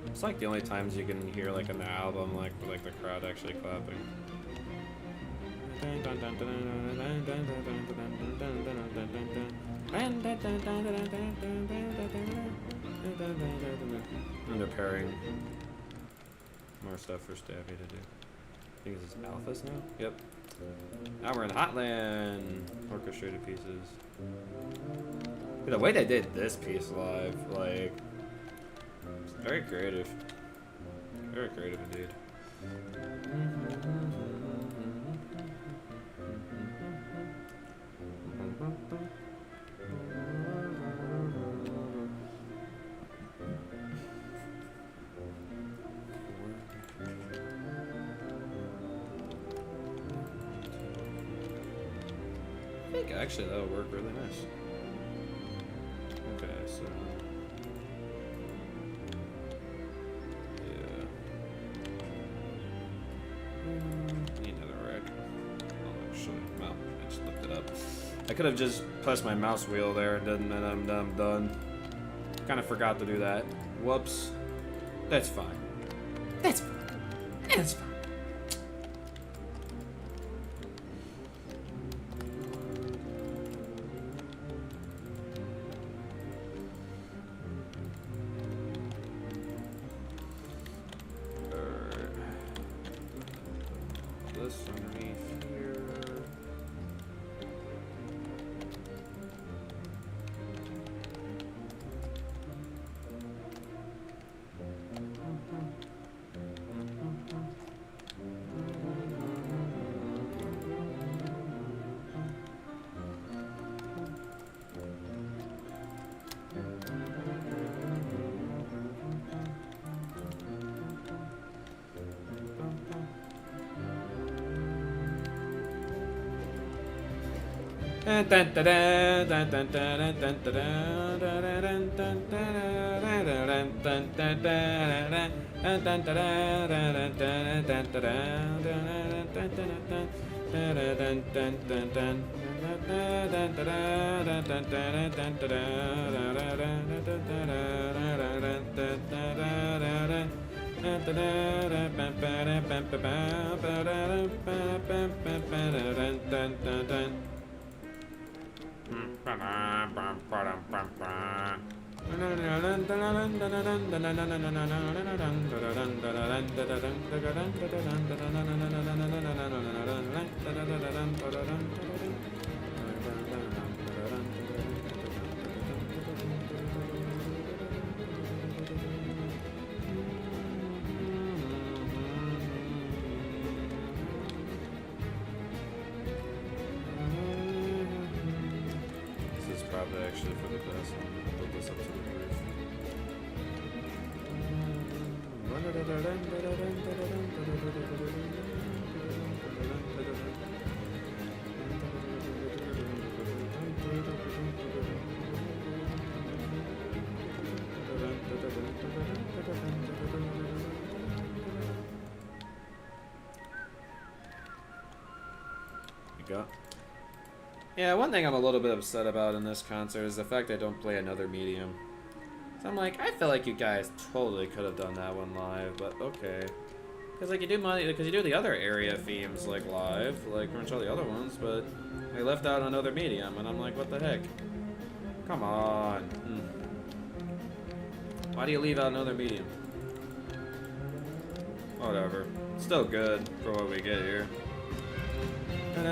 It's like the only times you can hear like in the album like the crowd actually clapping. And they're pairing more stuff for Stabby to do. I think this is alphas now? Yep. Now we're in Hotland. Orchestrated pieces. The way they did this piece live, like, it's very creative. Very creative indeed. I think actually that'll work really nice. Okay, so yeah, need another rack. Oh, actually, well, I just looked it up. I could have just pressed my mouse wheel there and then I'm done. Kind of forgot to do that. Whoops. That's fine. That's fine. That's fine. Underneath here. Probably actually for the best. I'll build this up to the roof. You go. Yeah, one thing I'm a little bit upset about in this concert is the fact I don't play another medium. So I'm like, I feel like you guys totally could have done that one live, but okay. Because like you do the other area themes like live, like pretty much all the other ones, but they left out another medium, and I'm like, what the heck? Come on. Why do you leave out another medium? Whatever. Still good for what we get here. Hey,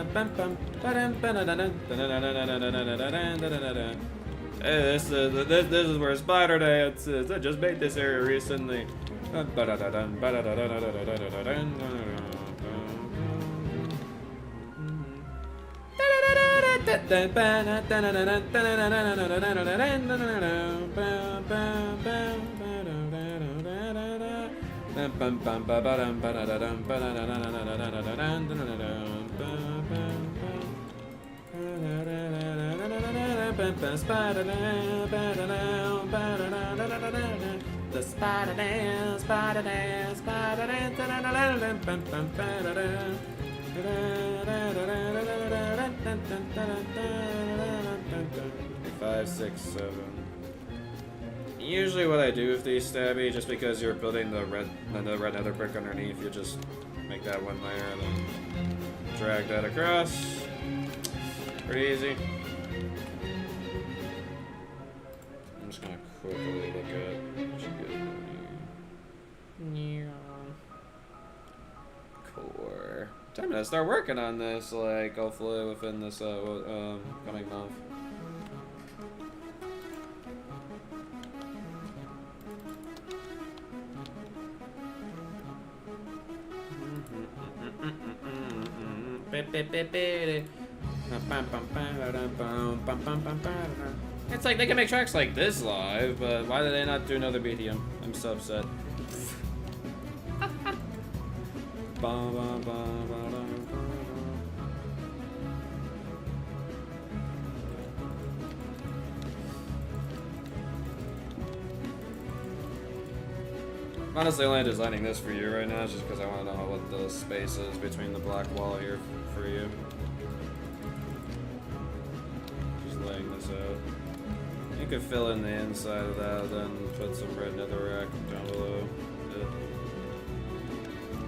this is where Spider Day. I just made this area recently. The Spider Dance, Spider Dance, Spider Dance. 5, 6, 7. Usually what I do with these stabby, just because you're building the red nether brick underneath, you just make that one layer and then drag that across. Pretty easy. I'm just gonna quickly look at what you get. Core. Time to start working on this, like, hopefully within this coming month. It's like they can make tracks like this live, but why did they not do another BDM? I'm so upset. Honestly, only designing this for you right now is just because I want to know what the space is between the black wall here for you. Just laying this out. You could fill in the inside of that, then put some red netherrack down below.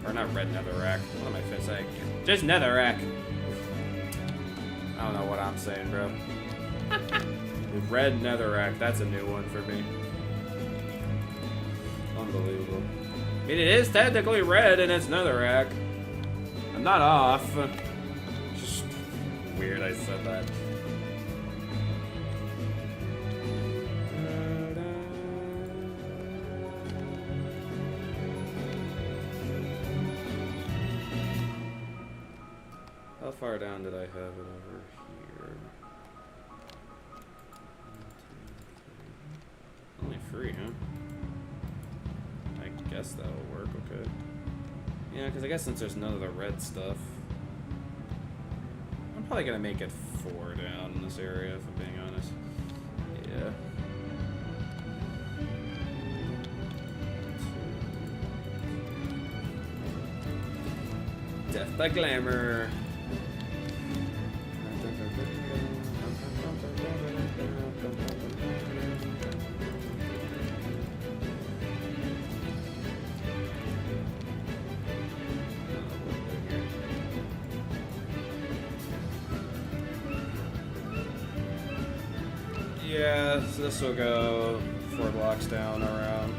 Or not red netherrack. What am I saying? Just netherrack. I don't know what I'm saying, bro. Red netherrack. That's a new one for me. Unbelievable. I mean, it is technically red and it's netherrack. I'm not off. Just weird I said that. How far down did I have it over here? Only 3, huh? I guess that'll work, okay. Yeah, because I guess since there's none of the red stuff, I'm probably gonna make it 4 down in this area, if I'm being honest. Yeah. Death by glamour. Yeah, so this will go 4 blocks down around.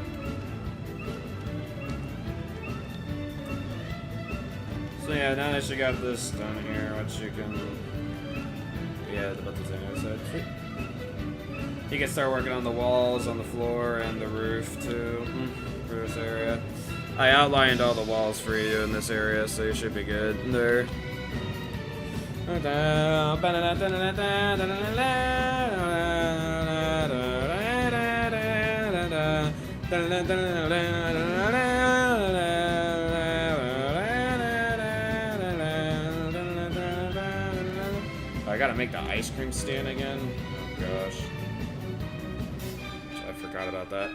So yeah, now that you got this done here, what you can... Yeah, about the same side. You can start working on the walls, on the floor, and the roof too, for this area. I outlined all the walls for you in this area, so you should be good there. I gotta make the ice cream stand again. Oh gosh. I forgot about that.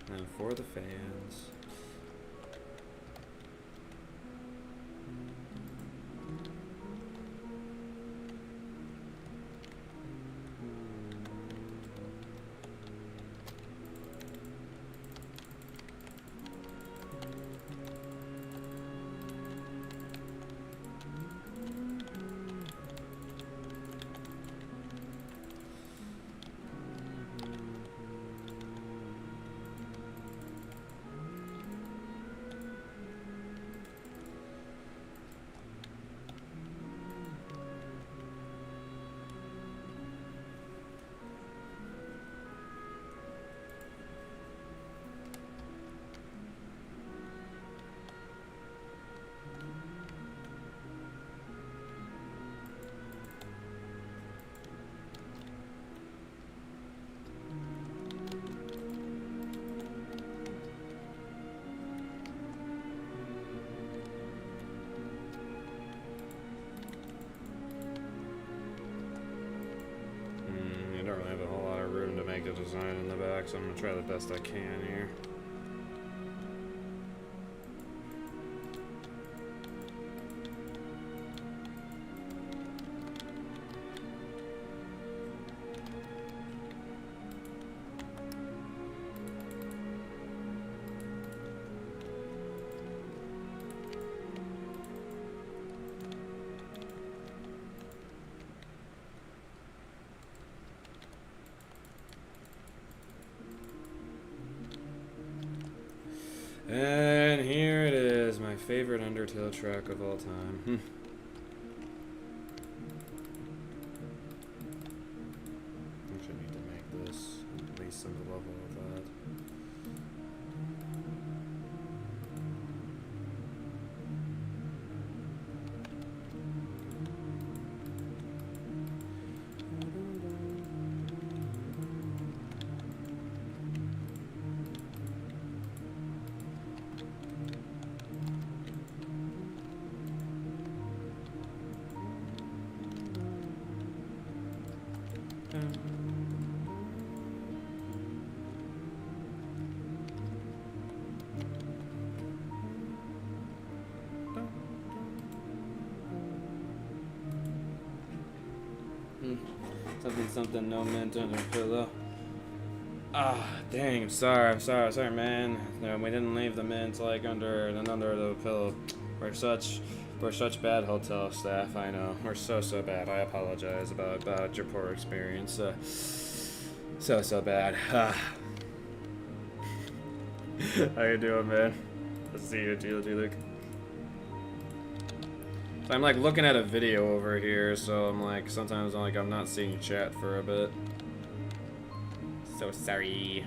And for the fans. design in the back, so I'm gonna try the best I can here. And here it is, my favorite Undertale track of all time. Actually, I need to make this at least some level of that. Something, no mint under pillow. Ah, dang, I'm sorry, man. No, we didn't leave the mint like under the pillow. We're such bad hotel staff. I know, we're so bad. I apologize about your poor experience. So bad. How you doing, man? Let's see you, Luke. So I'm like looking at a video over here, so I'm like sometimes I'm not seeing chat for a bit. So sorry.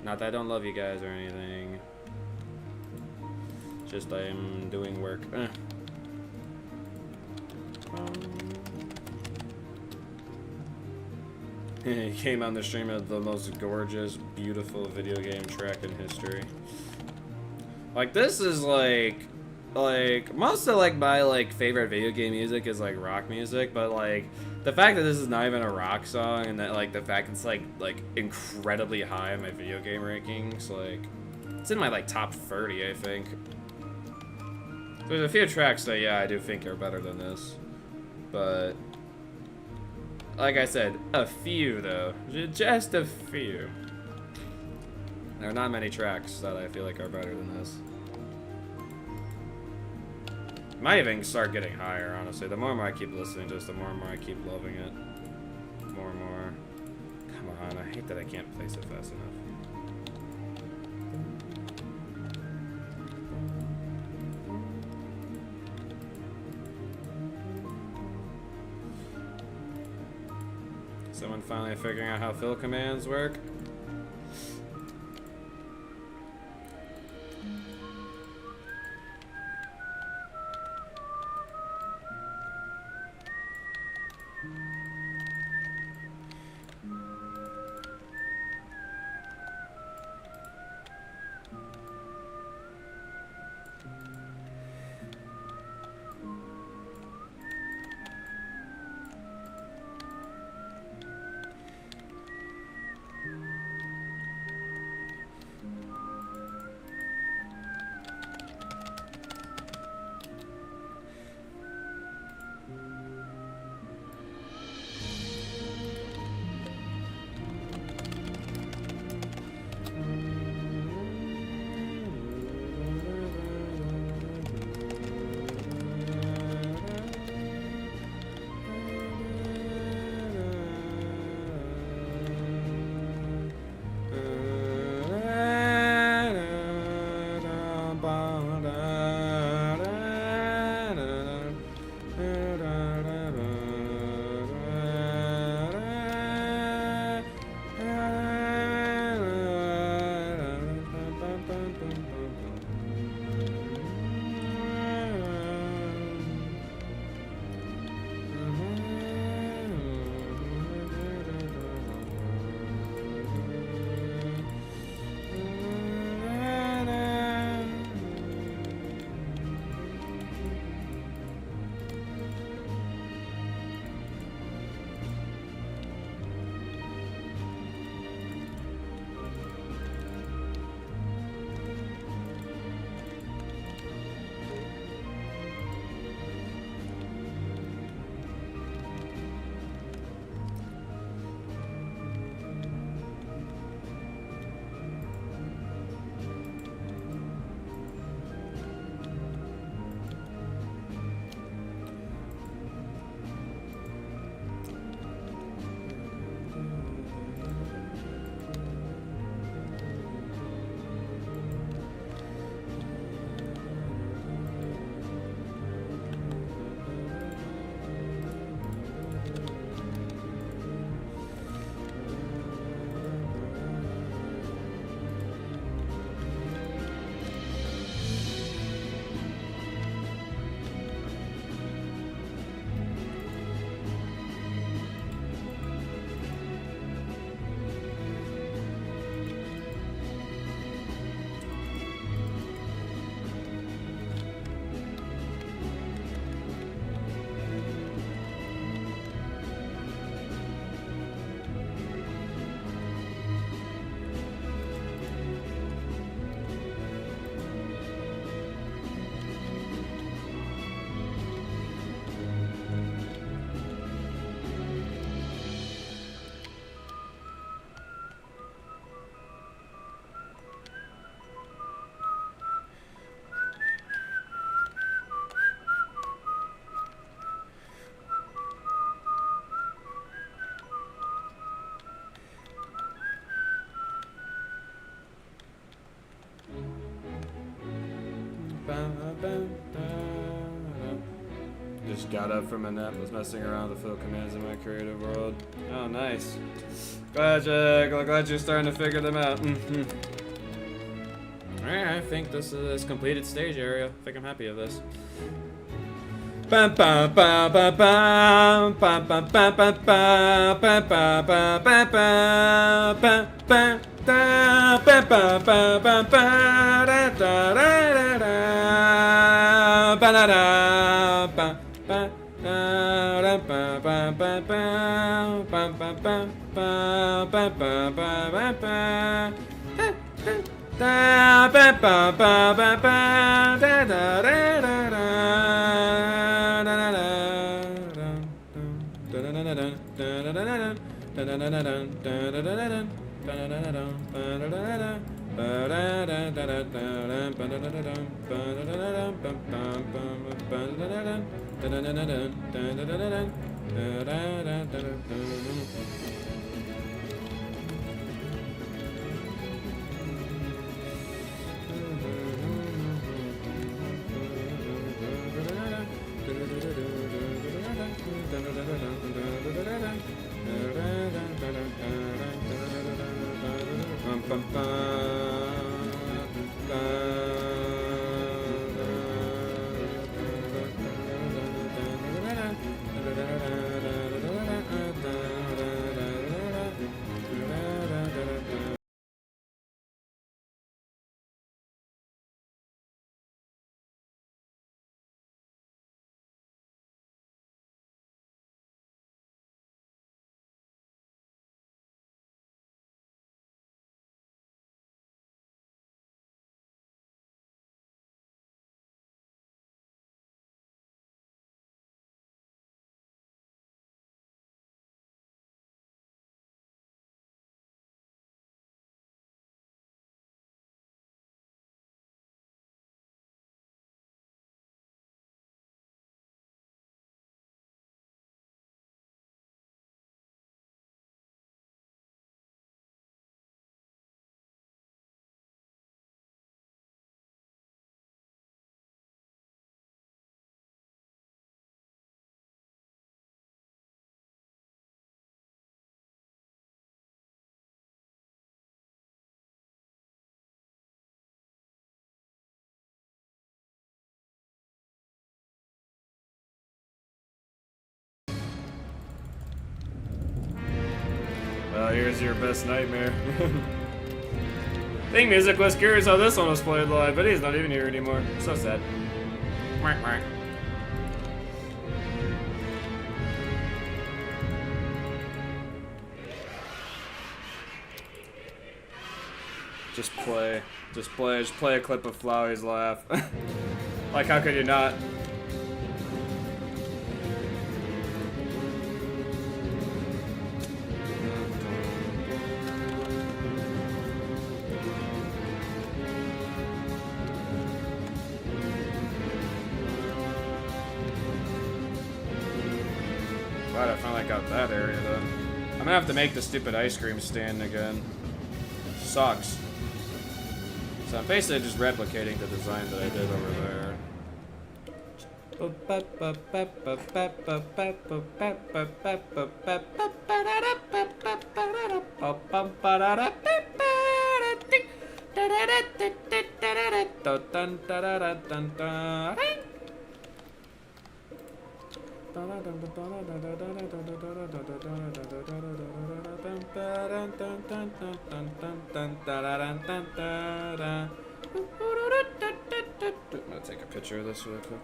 Not that I don't love you guys or anything. Just I'm doing work. He came on the stream of the most gorgeous, beautiful video game track in history. Like this is like most of my favorite video game music is like rock music, but like the fact that this is not even a rock song and that like the fact it's like incredibly high in my video game rankings, like it's in my like top 30, I think. There's a few tracks that yeah I do think are better than this, but like I said, a few though, just a few. There are not many tracks that I feel like are better than this. Might even start getting higher, honestly. The more and more I keep listening to this, the more and more I keep loving it. More and more. Come on, I hate that I can't place it fast enough. Someone finally figuring out how fill commands work? just got up from a nap, was messing around with the fill commands in my creative world. Oh, nice. Glad you're starting to figure them out. Alright, I think this is this completed stage area. I think I'm happy with this. Bam bam bam bam bam bam bam bam bam bam bam bam bam bam bam bam da ba ba ba ba ba da da da da ba da da ba ba da ba ba ba ba ba ba ba ba ba ba ba ba da ba ba ba ba ba da da da da da Well, here's your best nightmare. Theme music was curious how this one was played live, but he's not even here anymore. So sad. Just play a clip of Flowey's laugh. Like, how could you not? Glad I finally got that area done. I'm gonna have to make the stupid ice cream stand again. Sucks. So I'm basically just replicating the design that I did over there. I'm gonna take a picture of this really quick.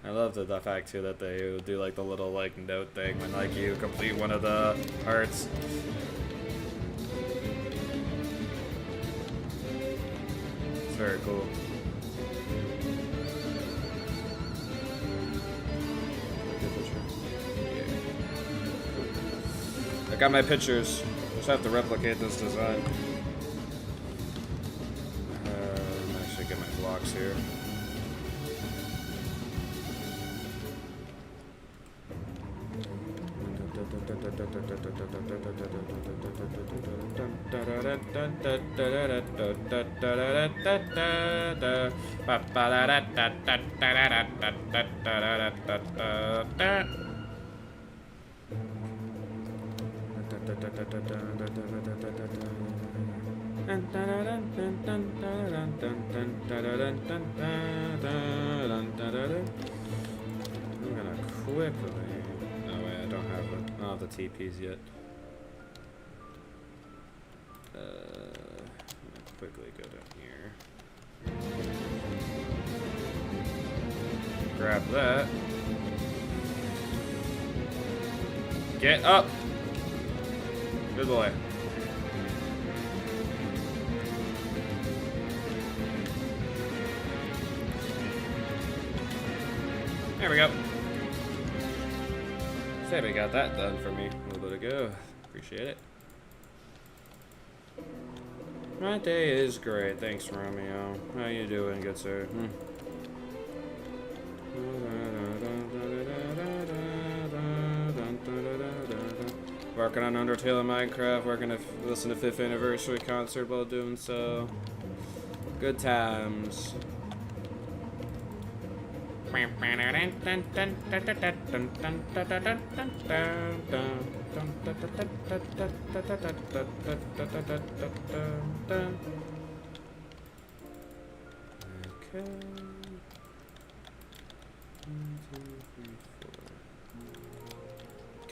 I love the fact too that they do like the little like note thing when like you complete one of the arts. It's very cool. I got my pictures. Just have to replicate this design. Actually get my blocks here. Quickly. Oh wait, I don't have the TPs yet. Quickly go down here. Grab that. Get up. Good boy. There we go. Say we got that done for me a little bit ago. Appreciate it. My day is great. Thanks, Romeo. How you doing, good sir? Working on Undertale and Minecraft. Working to listen to 5th anniversary concert while doing so. Good times. Okay.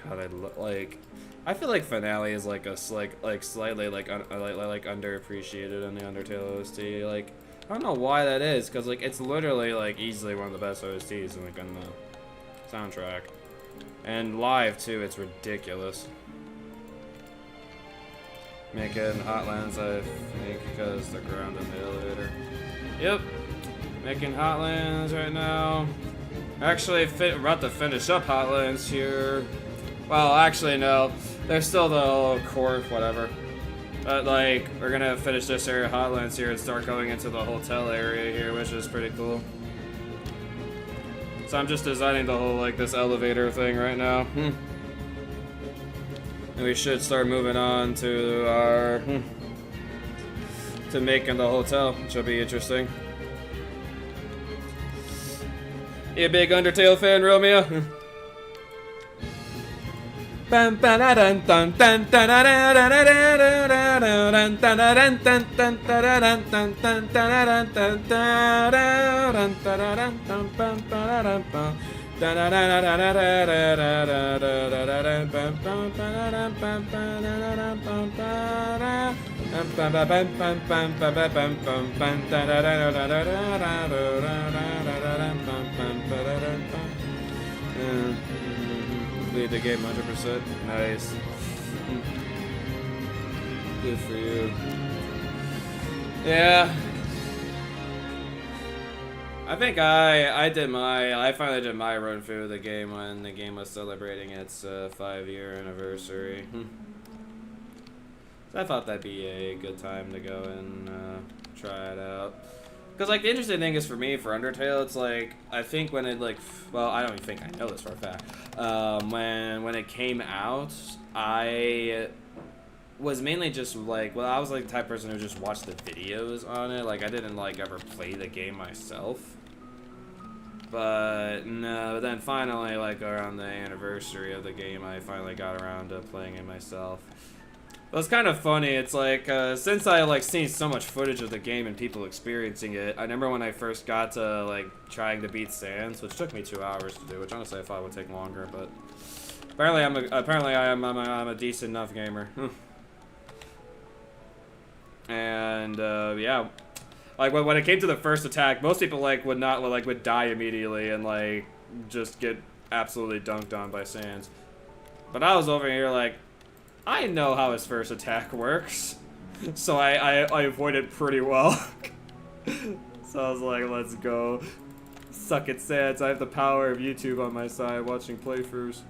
God, I feel like Finale is like a slightly like underappreciated in the Undertale OST. Like, I don't know why that is, because like it's literally like easily one of the best OSTs in, like, on the soundtrack, and live too. It's ridiculous. Making Hotlands, I think, because they're ground in the elevator. Yep, making Hotlands right now. Actually, about to finish up Hotlands here. Well, actually no, there's still the core, whatever. But like, we're gonna finish this area of Hotlands here and start going into the hotel area here, which is pretty cool. So I'm just designing the whole, like, this elevator thing right now. And we should start moving on to our, to making the hotel, which will be interesting. You a big Undertale fan, Romeo? Lead the game 100%. Nice. Good for you. Yeah. I think I finally did my run through the game when the game was celebrating its 5-year anniversary. So I thought that'd be a good time to go and try it out. Because, like, the interesting thing is for me, for Undertale, it's like, I think when it, like, well, I don't even think I know this for a fact. When it came out, I was mainly just, like, well, I was, like, the type of person who just watched the videos on it. Like, I didn't, like, ever play the game myself. But, no, then finally, like, around the anniversary of the game, I finally got around to playing it myself. Well, it's kind of funny. It's like, since I, like, seen so much footage of the game and people experiencing it, I remember when I first got to, like, trying to beat Sans, which took me 2 hours to do, which honestly I thought would take longer, but apparently I'm a decent enough gamer. And, yeah. Like, when it came to the first attack, most people, like, would die immediately and, like, just get absolutely dunked on by Sans. But I was over here, like, I know how his first attack works, so I avoid it pretty well. So I was like, let's go. Suck it, Sans. I have the power of YouTube on my side, watching playthroughs.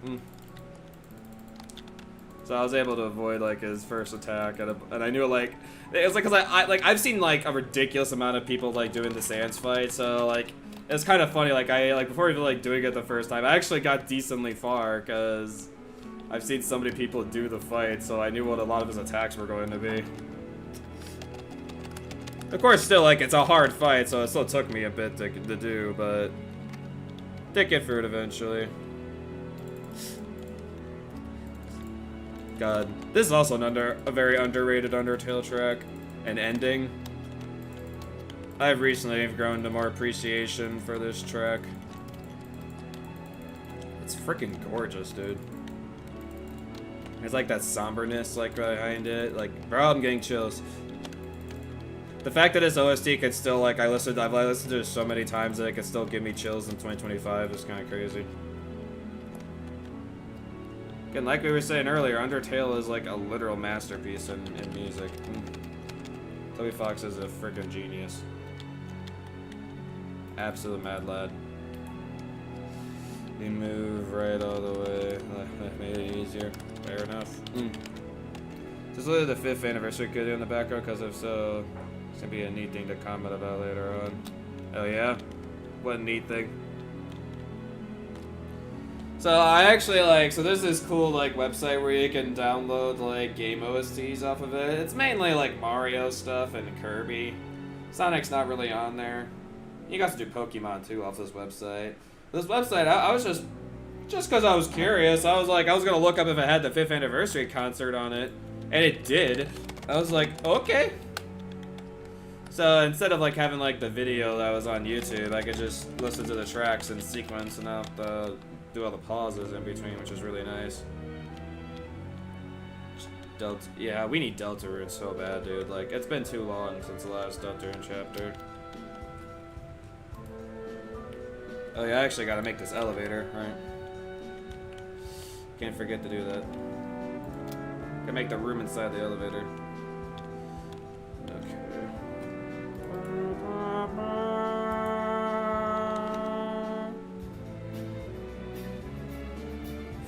So I was able to avoid, like, his first attack, and I knew, like, it was like, because I've seen, like, a ridiculous amount of people, like, doing the Sans fight, so, like, it's kind of funny, like, before even, like, doing it the first time, I actually got decently far, because I've seen so many people do the fight, so I knew what a lot of his attacks were going to be. Of course, still, like, it's a hard fight, so it still took me a bit to do, but did get through it eventually. God, this is also a very underrated Undertale track and ending. I've recently grown to more appreciation for this track. It's freaking gorgeous, dude. There's like that somberness like behind it. Like, bro, I'm getting chills. The fact that this OST could still, like, I've listened to it so many times that it could still give me chills in 2025 is kind of crazy. Again, like we were saying earlier, Undertale is like a literal masterpiece in music. Toby Fox is a freaking genius. Absolute mad lad. He moved right all the way. That made it easier. Fair enough. Just look at the 5th anniversary video in the background, because if so, it's gonna be a neat thing to comment about later on. Oh yeah? What a neat thing. So I actually so there's this cool website where you can download game OSTs off of it. It's mainly Mario stuff and Kirby. Sonic's not really on there. You got to do Pokemon too off this website. This website, I was just because I was curious, I was gonna look up if it had the 5th anniversary concert on it, and it did. I was like, okay. So instead of having the video that was on YouTube, I could just listen to the tracks in sequence and not do all the pauses in between, which is really nice. Yeah, we need Deltarune so bad, dude. It's been too long since the last Deltarune chapter. Oh yeah, I actually gotta make this elevator, right? Can't forget to do that. Gotta make the room inside the elevator. Okay.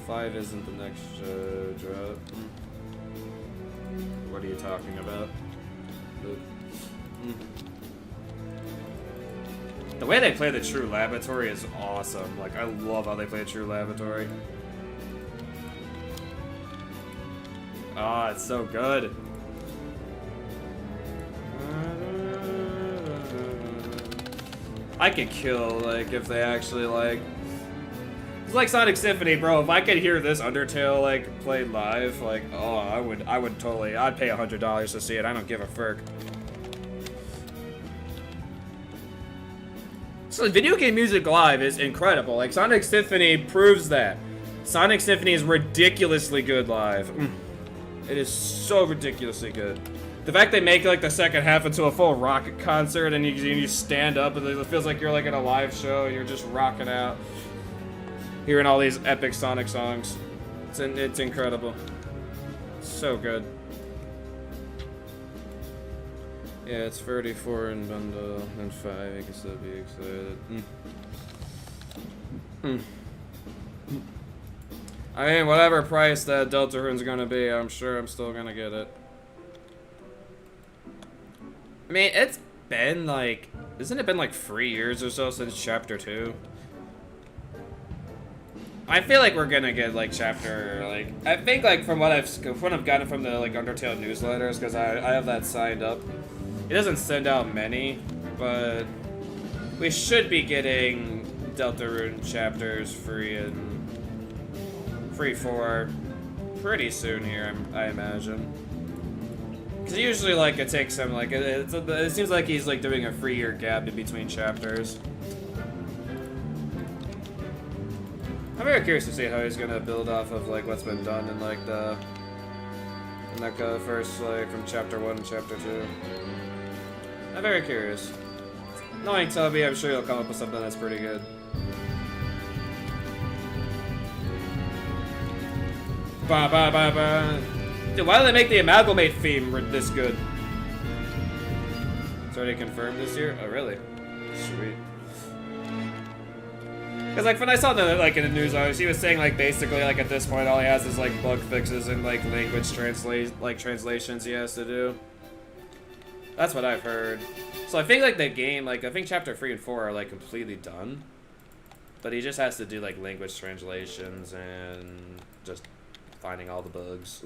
5 isn't the next drop. What are you talking about? The way they play the True Laboratory is awesome. I love how they play the True Laboratory. Ah, it's so good. I could kill, if they actually, It's like Sonic Symphony, bro. If I could hear this Undertale, played live, oh, I would totally, I'd pay $100 to see it. I don't give a frick. So video game music live is incredible. Sonic Symphony proves that. Sonic Symphony is ridiculously good live. It is so ridiculously good. The fact they make the second half into a full rock concert and you stand up and it feels like you're in a live show and you're just rocking out. Hearing all these epic Sonic songs. It's incredible. So good. Yeah, it's 34 in bundle and 5. I can still be excited. I mean, whatever price that Deltarune's gonna be, I'm sure I'm still gonna get it. I mean, it's been isn't it been 3 years or so since Chapter 2? I feel like we're gonna get chapter I think from what I've gotten from the Undertale newsletters, because I have that signed up. It doesn't send out many, but we should be getting Deltarune chapters free for pretty soon here, I imagine. Because usually it takes him it seems like he's doing a 3-year gap in between chapters. I'm very curious to see how he's gonna build off of what's been done in first from chapter 1 to chapter 2. I'm very curious. Knowing Toby, I'm sure he'll come up with something that's pretty good. Ba ba ba ba. Dude, why do they make the Amalgamate theme this good? It's already confirmed this year? Oh, really? Sweet. Because when I saw the in the news article, he was saying basically at this point all he has is bug fixes and language translations he has to do. That's what I've heard. So I think the game I think chapter 3 and 4 are completely done, but he just has to do language translations and just finding all the bugs.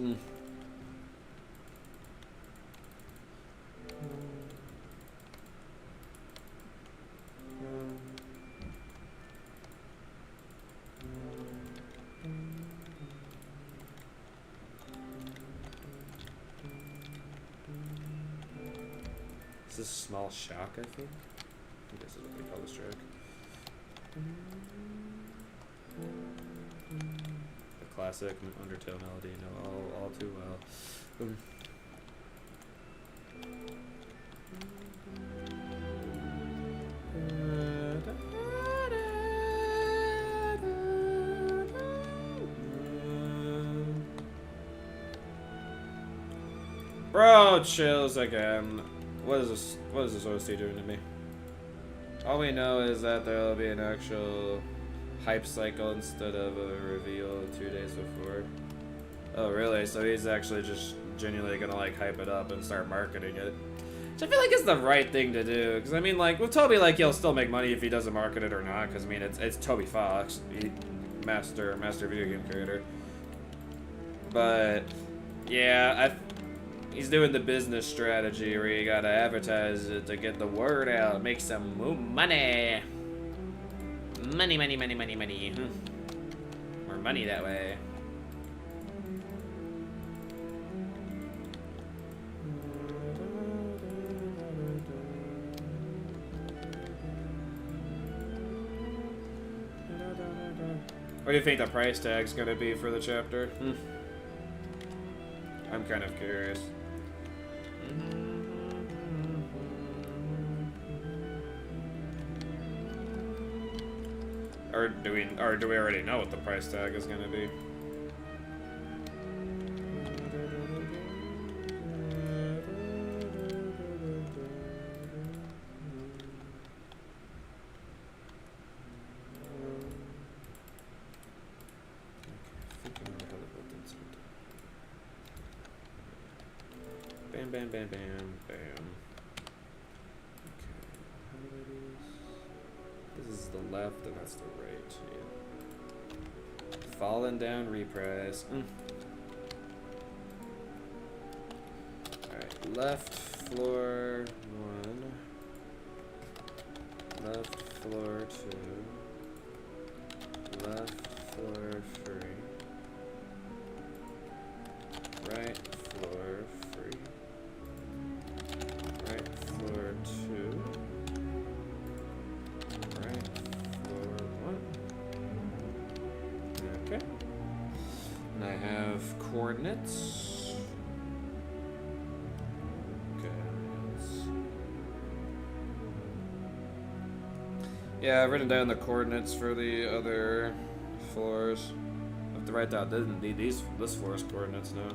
Is this Small Shock, I think? I think this is what they call this track. The classic Undertale melody, you know all too well. Bro, chills again. What is this? What is this OST doing to me? All we know is that there will be an actual hype cycle instead of a reveal 2 days before. Oh, really? So he's actually just genuinely gonna like hype it up and start marketing it. Which I feel like is the right thing to do. Because I mean, like with Toby, like he'll still make money if he doesn't market it or not. Because I mean, it's Toby Fox, master video game creator. But yeah, he's doing the business strategy where you gotta advertise it to get the word out, make some money. Money. More money that way. What do you think the price tag's gonna be for the chapter? I'm kind of curious. Or do we already know what the price tag is gonna be? Bam. Okay. How do I do this? This is the left and that's the right. Yeah. Fallen down reprise. Alright, left floor 1. Left floor 2. Left floor 3. Right floor 3. Right floor 2. Right floor 1. Okay. And I have coordinates. Okay. Yeah, I've written down the coordinates for the other floors. I have to write down this floor's coordinates now.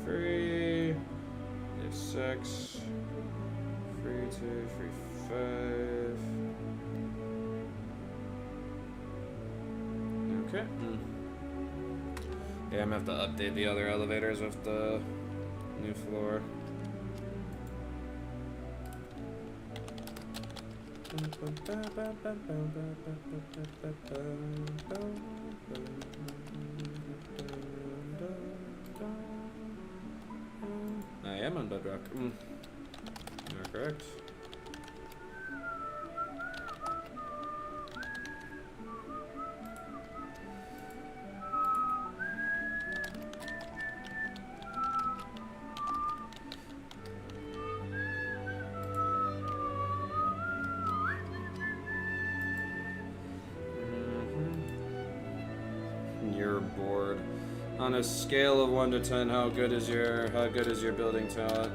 Free, there's 6, free 2, free 5. Okay. Yeah, I'm gonna have to update the other elevators with the new floor. I am on bedrock. You're correct. You're bored. On a scale of 1 to 10, how good is your building talent?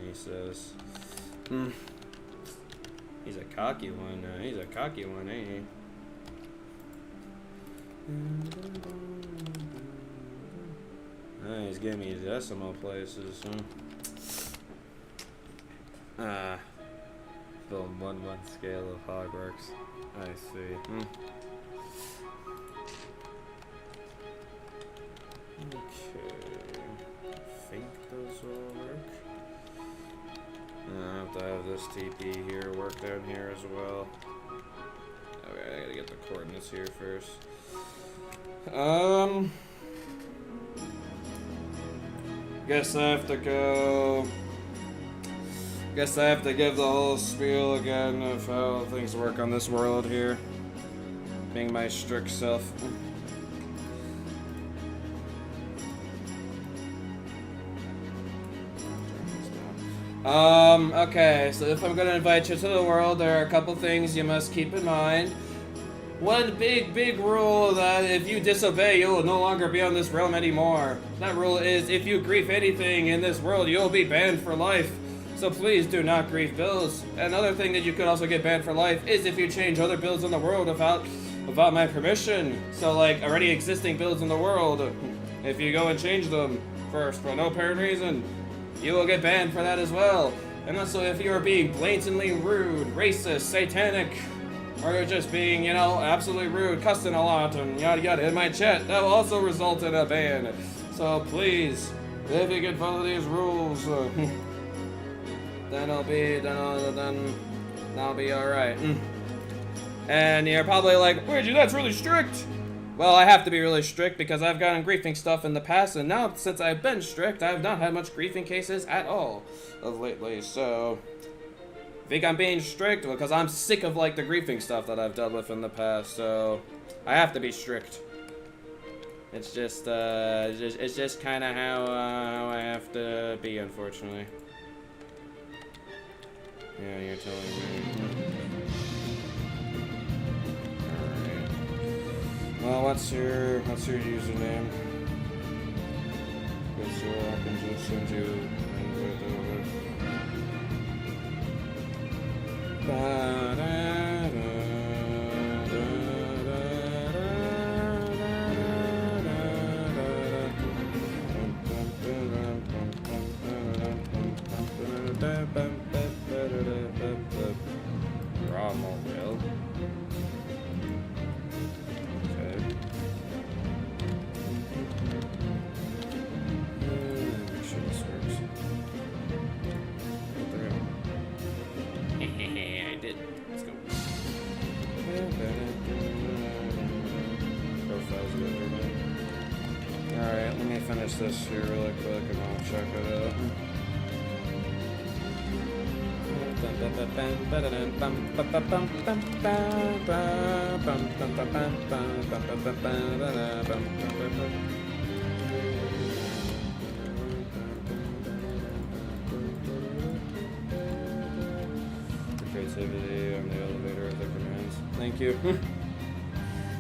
He says. He's a cocky one. He's a cocky one, ain't he? He's giving me his decimal places, huh? Film 1-1 scale of Hogwarts. I see. Okay. I think those will work. I have to have this TP here work down here as well. Okay, I gotta get the coordinates here first. Guess I have to go. Guess I have to give the whole spiel again of how things work on this world here. Being my strict self. Okay, so if I'm gonna invite you to the world, there are a couple things you must keep in mind. One big rule that if you disobey, you'll no longer be on this realm anymore. That rule is if you grief anything in this world, you'll be banned for life. So please do not grief builds. Another thing that you could also get banned for life is if you change other builds in the world without my permission. So like already existing builds in the world, if you go and change them first for no apparent reason, you will get banned for that as well. And also if you are being blatantly rude, racist, satanic, or you're just being, you know, absolutely rude, cussing a lot, and yada yada in my chat, that will also result in a ban. So please, if you can follow these rules, then I'll be alright. And you're probably like, wait, that's really strict. Well, I have to be really strict because I've gotten griefing stuff in the past, and now since I've been strict, I've not had much griefing cases at all of lately. So, think I'm being strict because I'm sick of like the griefing stuff that I've dealt with in the past. So, I have to be strict. It's just kind of how I have to be, unfortunately. Yeah, you're telling me. Well, what's your username? Because I can just send you an invite Romel. Alright, let me finish this here really quick and I'll check it out. Creativity on the elevator of the commands. Thank you.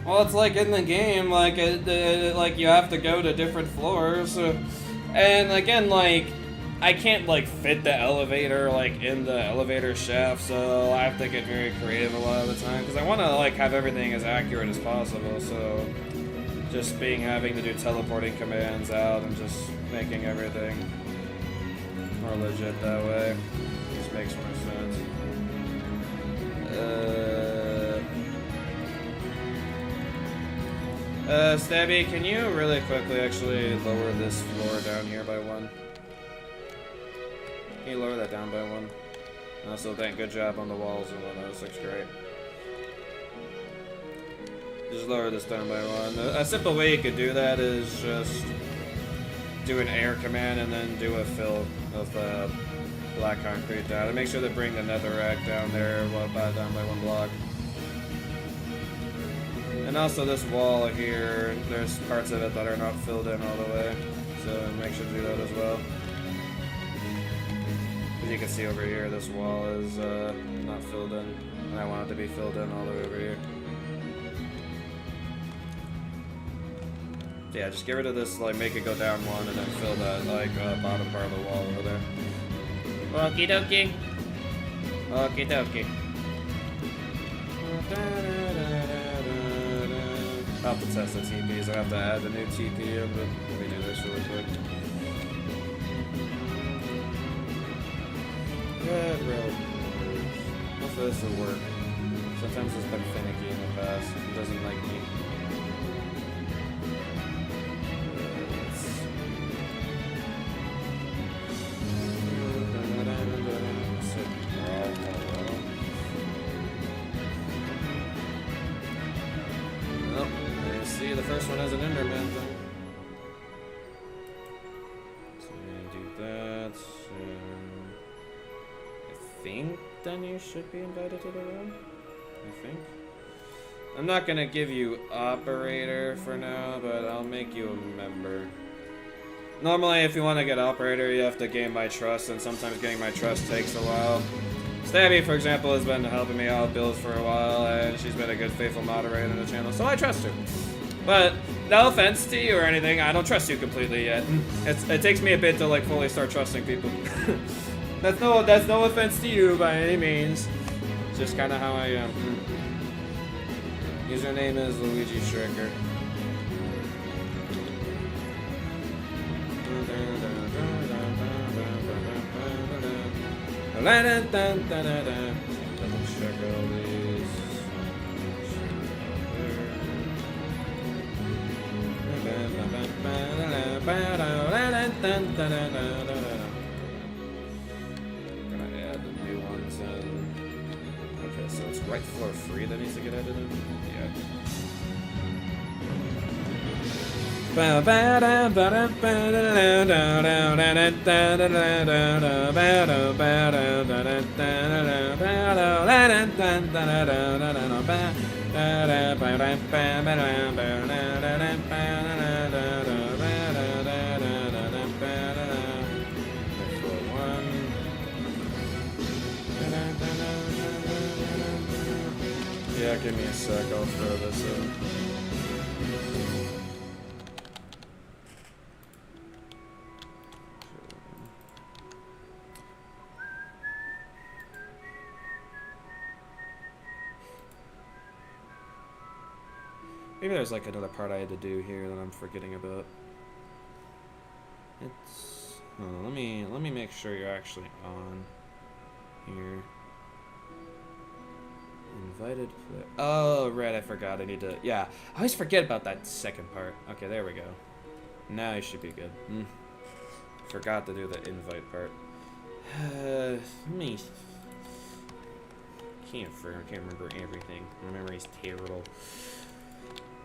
Well, it's like in the game, like like you have to go to different floors, and again, like I can't like fit the elevator like in the elevator shaft, so I have to get very creative a lot of the time because I want to like have everything as accurate as possible. So just having to do teleporting commands out and just making everything more legit that way just makes more sense. Stabby, can you really quickly actually lower this floor down here by one? Can you lower that down by one? And also, good job on the walls and whatnot, this looks great. Just lower this down by one. A simple way you could do that is just do an air command and then do a fill of black concrete down. And make sure to bring the netherrack down there down by one block. And also this wall here, there's parts of it that are not filled in all the way, so make sure to do that as well. As you can see over here, this wall is not filled in, and I want it to be filled in all the way over here. So yeah, just get rid of this, like make it go down one, and then fill that like bottom part of the wall over there. Okie dokie. Okie dokie. I'll have to test the TPs. I have to add the new TP in, but let me do this really quick. Good road. Hopefully this will work. Sometimes it's been finicky in the past. It doesn't like me. Let's the first one has an Enderman thing. So I'm gonna do that. I think then you should be invited to the room. I think. I'm not gonna give you operator for now, but I'll make you a member. Normally, if you want to get operator, you have to gain my trust, and sometimes getting my trust takes a while. Stabby, for example, has been helping me out build for a while, and she's been a good, faithful moderator on the channel, so I trust her. But no offense to you or anything, I don't trust you completely yet. It takes me a bit to like fully start trusting people. That's no offense to you by any means. It's just kind of how I am. Username is Luigi Stricker. Double check all these. Gonna add the new ones in. Okay, so it's right floor free that needs to get added in? Yeah. Yeah, give me a sec, I'll throw this in. Maybe there's like another part I had to do here that I'm forgetting about. It's let me make sure you're actually on here. Invited play. Oh right, I forgot. I need to. Yeah, I always forget about that second part. Okay, there we go. Now I should be good. Forgot to do the invite part. Let me. Can't remember everything. My memory's terrible.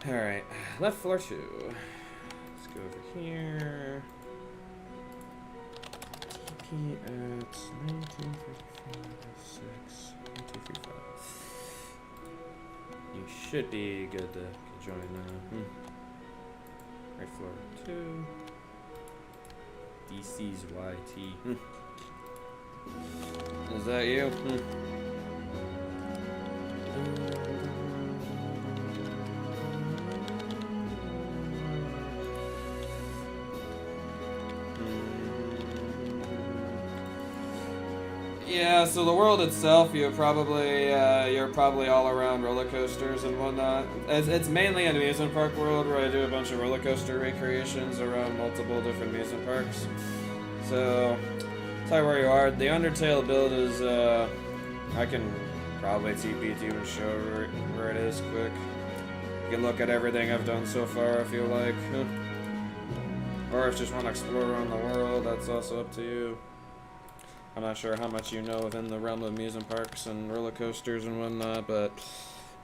Alright, left floor 2. Let's go over here. TP at 1935. You should be good to join now. Right floor 2. DC's YT. Is that you? Yeah, so the world itself, you're probably all around roller coasters and whatnot. It's mainly an amusement park world where I do a bunch of roller coaster recreations around multiple different amusement parks. So, tell you where you are. The Undertale build is, I can probably TP to you and show where it is quick. You can look at everything I've done so far if you like. Or if you just want to explore around the world, that's also up to you. I'm not sure how much you know within the realm of amusement parks and roller coasters and whatnot, but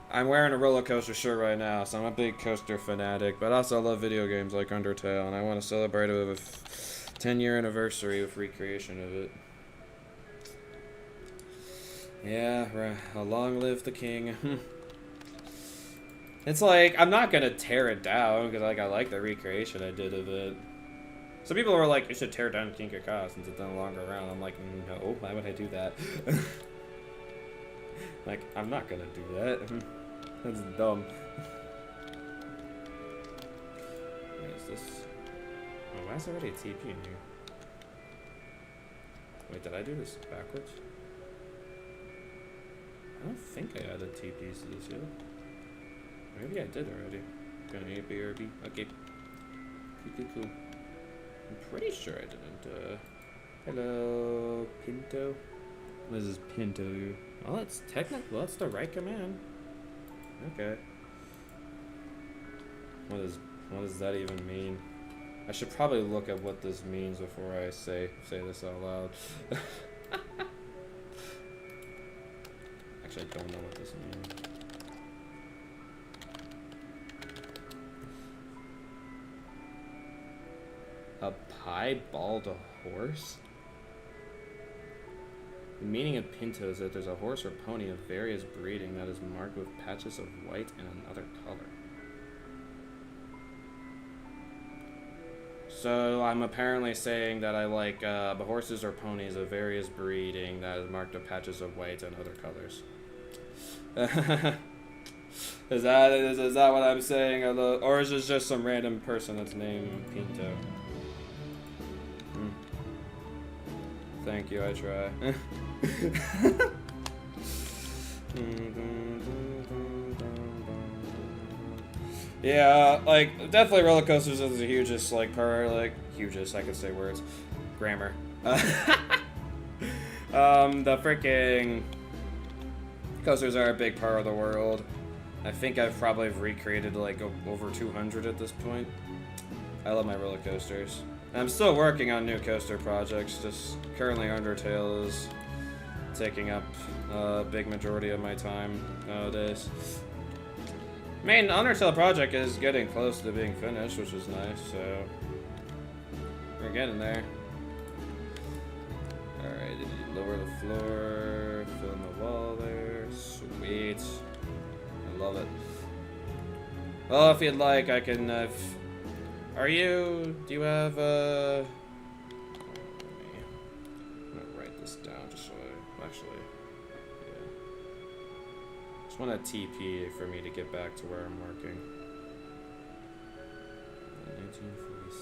I'm wearing a roller coaster shirt right now, so I'm a big coaster fanatic, but also I love video games like Undertale, and I want to celebrate it with a 10-year anniversary with recreation of it. Yeah, right. Long live the king. It's like, I'm not gonna tear it down, because like I like the recreation I did of it. Some people were like, you should tear down King Kaka since it's no longer around. I'm like, no, why would I do that? Like, I'm not gonna do that. That's dumb. What is this? Oh, why is there already a TP in here? Wait, did I do this backwards? I don't think I added TPs to this yet. Maybe I did already. Gonna BRB. Okay. Cool. I'm pretty sure I didn't, hello, Pinto? What is this Pinto here? Well, it's technically, well, it's the right command. Okay. What does that even mean? I should probably look at what this means before I say this out loud. Actually, I don't know what this means. A piebald horse? The meaning of pinto is that there's a horse or pony of various breeding that is marked with patches of white and another color. So I'm apparently saying that I like horses or ponies of various breeding that is marked with patches of white and other colors. Is that what I'm saying? Or is it just some random person that's named Pinto? Thank you, I try. Yeah, like, definitely roller coasters is the hugest, like, part, like, hugest, I could say words. Grammar. The freaking coasters are a big part of the world. I think I've probably recreated, like, over 200 at this point. I love my roller coasters. I'm still working on new coaster projects, just currently Undertale is taking up a big majority of my time nowadays. Main Undertale project is getting close to being finished, which is nice, so we're getting there. Alright, did you lower the floor, fill in the wall there? Sweet. I love it. Well, if you'd like, I can, do you have, I'm gonna write this down just so I, actually, yeah. Just want a TP for me to get back to where I'm working. 1946,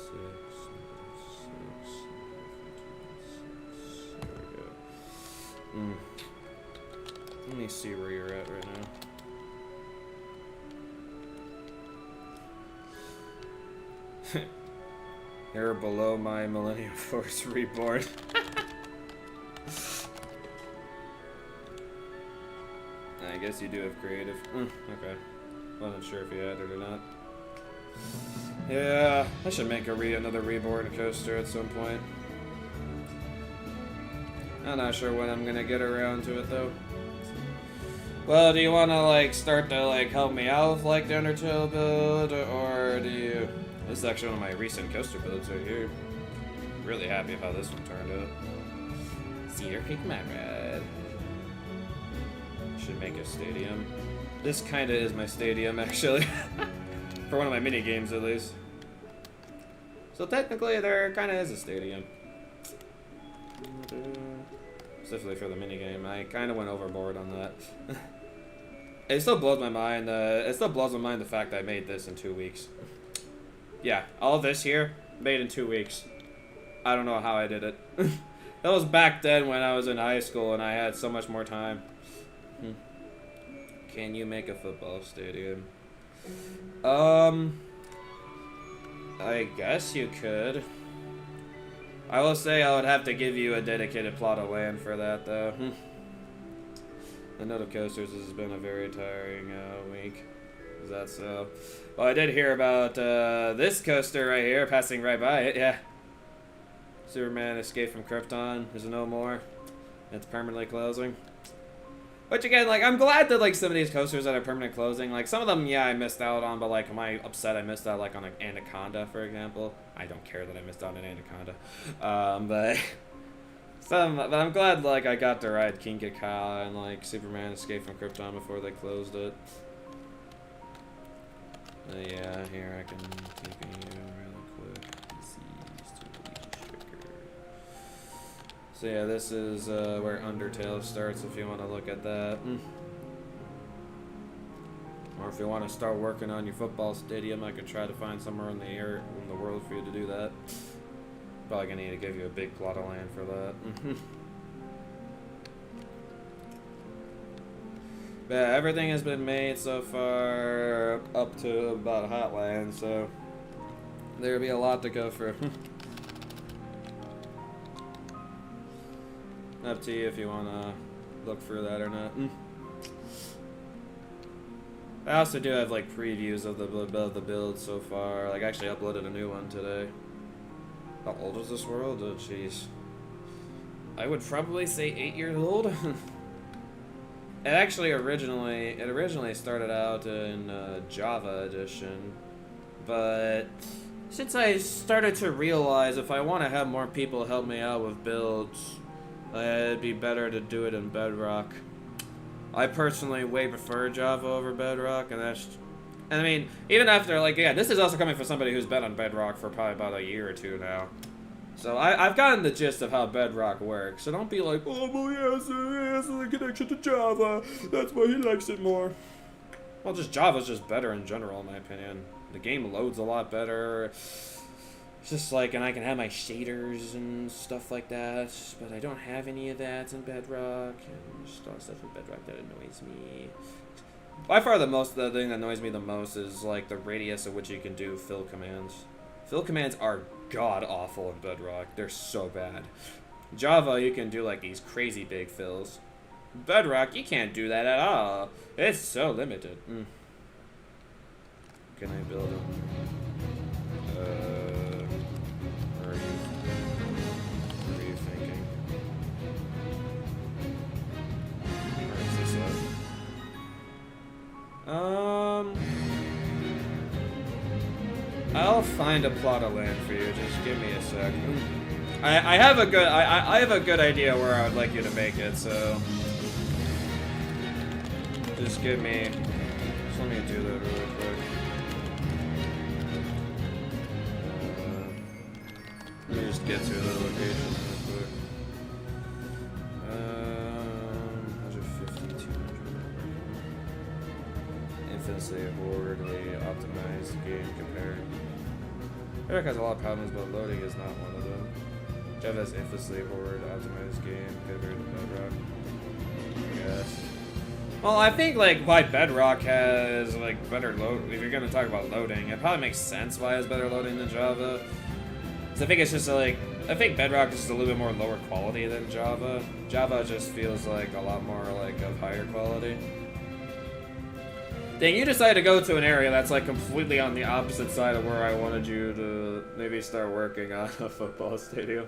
there we go. Let me see where you're at right now. You're below my Millennium Force Reborn. I guess you do have creative. Okay. Wasn't sure if you had it or not. Yeah, I should make another Reborn coaster at some point. I'm not sure when I'm gonna get around to it though. Well, do you want to like start to like help me out with like the Undertale build, or do you? This is actually one of my recent coaster builds right here. Really happy about how this one turned out. Cedar Creek Mad Ride. Should make a stadium. This kind of is my stadium, actually. For one of my mini games, at least. So technically, there kind of is a stadium. Specifically for the mini game. I kind of went overboard on that. It still blows my mind. It still blows my mind the fact that I made this in 2 weeks. Yeah, all this here, made in 2 weeks. I don't know how I did it. That was back then when I was in high school and I had so much more time. Can you make a football stadium? I guess you could. I will say I would have to give you a dedicated plot of land for that, though. I know the coasters has been a very tiring week. Is that so? Well, I did hear about this coaster right here, passing right by it, yeah. Superman Escape from Krypton is no more. It's permanently closing. Which again, like, I'm glad that, like, some of these coasters that are permanent closing, like, some of them, yeah, I missed out on, but, like, am I upset I missed out, like, on, like, Anaconda, for example? I don't care that I missed out on Anaconda. But I'm glad, like, I got to ride King Kaka and, like, Superman Escape from Krypton before they closed it. Yeah, here, I can TP you really quick. So yeah, this is where Undertale starts if you want to look at that. Or if you want to start working on your football stadium, I could try to find somewhere in the world for you to do that. Probably gonna need to give you a big plot of land for that. But yeah, everything has been made so far up to about Hotland, so there'll be a lot to go through. Up to you if you want to look through that or not. I also do have like previews of the build so far. Like, I actually uploaded a new one today. How old is this world? Oh, jeez. I would probably say 8 years old. It originally started out in Java edition, but since I started to realize if I want to have more people help me out with builds, it'd be better to do it in Bedrock. I personally way prefer Java over Bedrock, and I mean, even after, like, yeah, this is also coming from somebody who's been on Bedrock for probably about a year or two now. So I've gotten the gist of how Bedrock works, so don't be like, oh, well, he has a connection to Java, that's why he likes it more. Well, Java's just better in general, in my opinion. The game loads a lot better. It's just like, and I can have my shaders and stuff like that, but I don't have any of that in Bedrock, and just all stuff in Bedrock that annoys me. By far the thing that annoys me the most is like the radius at which you can do fill commands. Fill commands are god-awful in Bedrock. They're so bad. Java, you can do like these crazy big fills. Bedrock, you can't do that at all. It's so limited. Can I build them? Where are you thinking? Where is this at? I'll find a plot of land for you. Just give me a sec. I have a good idea where I would like you to make it, so just let me do that really quick. Let me just get to the location real quick. 150, 200. Infinitely horribly optimized game compared. Bedrock has a lot of problems, but loading is not one of them. Java has infamously horrid optimized game compared to Bedrock. Yes. Well, I think like why Bedrock has like better load. If you're gonna talk about loading, it probably makes sense why it has better loading than Java. Cause I think it's just like I think Bedrock is just a little bit more lower quality than Java. Java just feels like a lot more like of higher quality. Dang, you decided to go to an area that's like completely on the opposite side of where I wanted you to maybe start working on a football stadium.